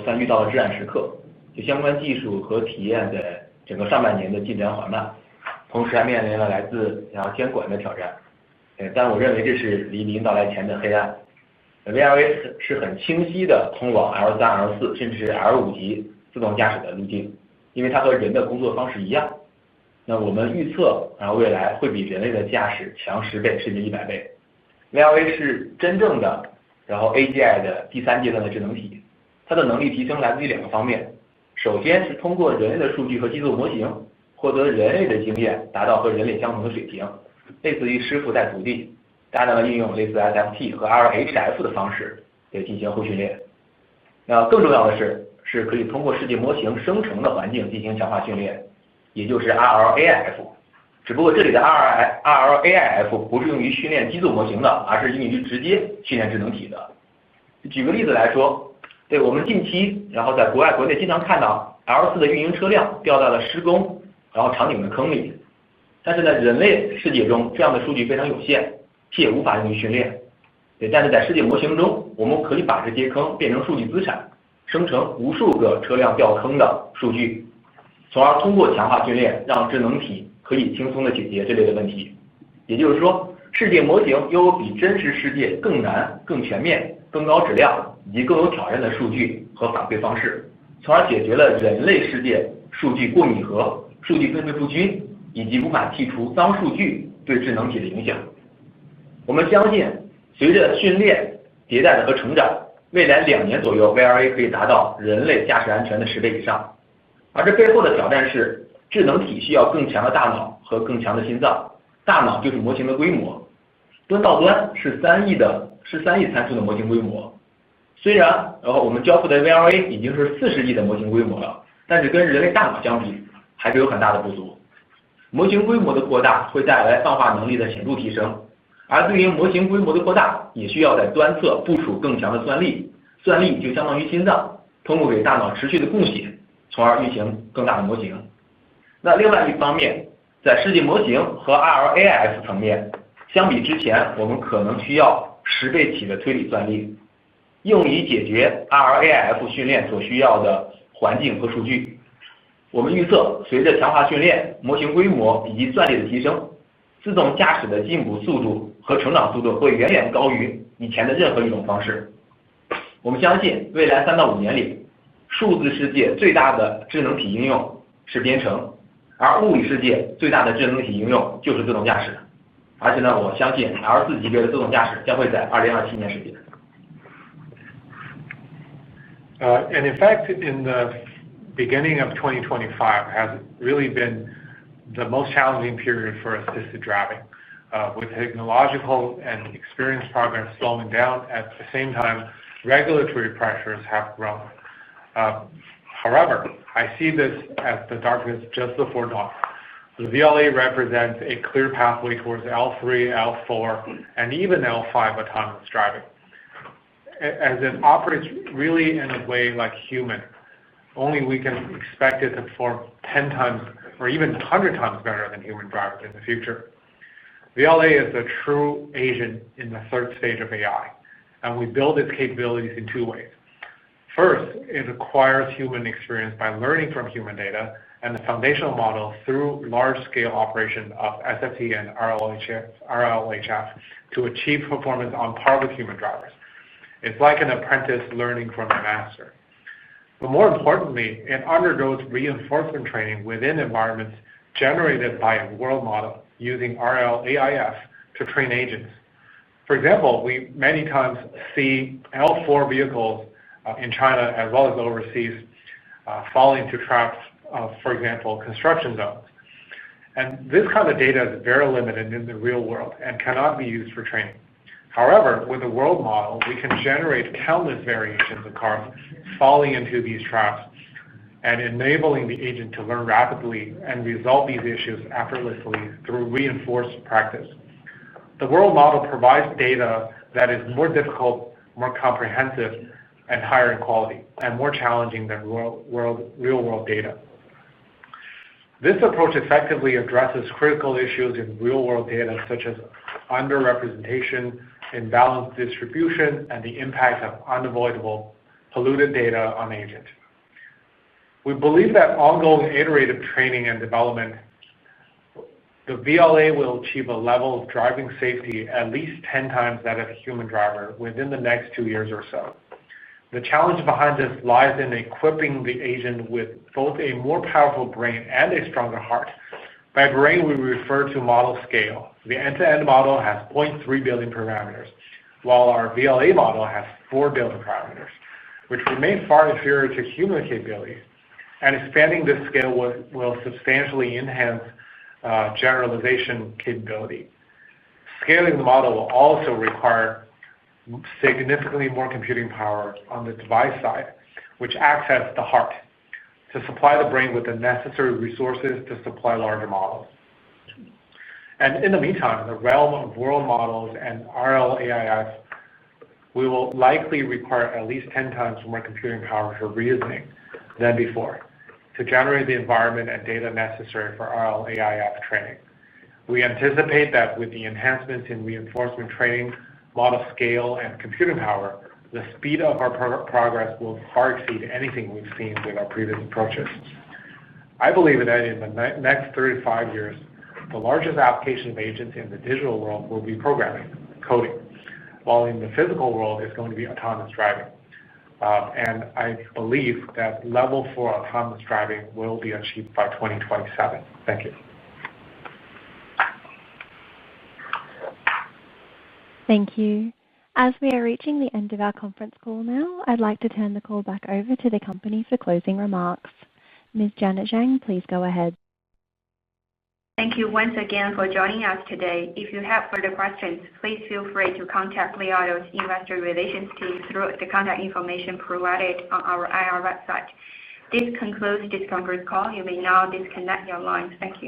Speaker 3: 算遇到了至暗时刻。就相关技术和体验在整个上半年的进展缓慢，同时还面临了来自监管的挑战。但我认为这是黎明到来前的黑暗。VLA 是很清晰的通往 L3、L4 甚至 L5 级自动驾驶的路径，因为它和人的工作方式一样。那我们预测，未来会比人类的驾驶强10倍甚至100倍。VLA 是真正的，AGI 的第3阶段的智能体，它的能力提升来自于2个方面。首先是通过人类的数据和基础模型，获得人类的经验，达到和人类相同的水平，类似于师傅带徒弟，大量的应用类似 SFT 和 RHF 的方式来进行后训练。那更重要的是可以通过世界模型生成的环境进行强化训练，也就是 RLAIF。只不过这里的 RLAIF 不是用于训练机组模型的，而是用于直接训练智能体的。举个例子来说，对，我们近期然后在国外国内经常看到 L4的运营车辆掉到了施工然后场景的坑里，但是在人类世界中这样的数据非常有限，且无法用于训练。对，但是在世界模型中，我们可以把这些坑变成数据资产，生成无数个车辆掉坑的数据，从而通过强化训练，让智能体可以轻松的解决这类的问题。也就是说，世界模型拥有比真实世界更难、更全面、更高质量以及更有挑战的数据和反馈方式，从而解决了人类世界数据过拟合、数据分配不均以及无法剔除脏数据对智能体的影响。我们相信，随着训练迭代的和成长，未来2年左右 VLA 可以达到人类驾驶安全的10倍以上。而这背后的挑战是，智能体需要更强的大脑和更强的心脏，大脑就是模型的规模，端到端是3亿参数的模型规模。虽然我们交付的 VLA 已经是40亿的模型规模了，但是跟人类大脑相比，还是有很大的不足。模型规模的扩大会带来泛化能力的显著提升，而对于模型规模的扩大，也需要在端侧部署更强的算力，算力就相当于心脏，通过给大脑持续的供血，从而运行更大的模型。那另外一方面，在世界模型和 RLAIF 层面，相比之前，我们可能需要10倍起的推理算力，用以解决 RLAIF 训练所需要的环境和数据。我们预测，随着强化训练、模型规模以及算力的提升，自动驾驶的进步速度和成长速度会远远高于以前的任何一种方式。我们相信，未来3到5年里，数字世界最大的智能体应用是编程，而物理世界最大的智能体应用就是自动驾驶。而且呢，我相信 L4级别的自动驾驶将会在2027年实现。
Speaker 4: And in fact, in the beginning of 2025 has really been the most challenging period for assisted driving, with technological and experience progress slowing down. At the same time, regulatory pressures have grown. However, I see this as the darkness just before dawn. The VLA represents a clear pathway towards L3, L4, and even L5 autonomous driving. As it operates really in a way like human, only we can expect it to perform 10 times or even 100 times better than human drivers in the future. VLA is a true agent in the third stage of AI, and we build its capabilities in 2 ways. First, it acquires human experience by learning from human data and the foundational model through large-scale operation of SFT and RLHF to achieve performance on par with human drivers. It's like an apprentice learning from a master. But more importantly, it undergoes reinforcement training within environments generated by a world model using RLAIF to train agents. For example, we many times see L4 vehicles in China as well as overseas fall into traps of, for example, construction zones. And this kind of data is very limited in the real world and cannot be used for training. However, with a world model, we can generate countless variations of cars falling into these traps and enabling the agent to learn rapidly and resolve these issues effortlessly through reinforced practice. The world model provides data that is more difficult, more comprehensive, and higher in quality, and more challenging than real-world data. This approach effectively addresses critical issues in real-world data such as underrepresentation, imbalanced distribution, and the impact of unavoidable polluted data on agent. We believe that ongoing iterative training and development, the VLA will achieve a level of driving safety at least 10 times that of a human driver within the next 2 years or so. The challenge behind this lies in equipping the agent with both a more powerful brain and a stronger heart. By brain, we refer to model scale. The end-to-end model has 0.3 billion parameters, while our VLA model has 4 billion parameters, which remain far inferior to human capabilities. And expanding this scale will substantially enhance generalization capability. Scaling the model will also require significantly more computing power on the device side, which acts as the heart, to supply the brain with the necessary resources to supply larger models. And in the meantime, the realm of world models and RLAIF we will likely require at least 10 times more computing power for reasoning than before to generate the environment and data necessary for RLAIF training. We anticipate that with the enhancements in reinforcement training, model scale, and computing power, the speed of our progress will far exceed anything we've seen with our previous approaches. I believe that in the next 35 years, the largest application of agents in the digital world will be programming, coding, while in the physical world it's going to be autonomous driving. And I believe that level 4 autonomous driving will be achieved by 2027. Thank you.
Speaker 1: Thank you. As we are reaching the end of our conference call now, I'd like to turn the call back over to the company for closing remarks. Ms. Janet Zhang, please go ahead.
Speaker 2: Thank you once again for joining us today. If you have further questions, please feel free to contact Li Auto's Investor Relations team through the contact information provided on our IR website. This concludes this conference call. You may now disconnect your lines. Thank you.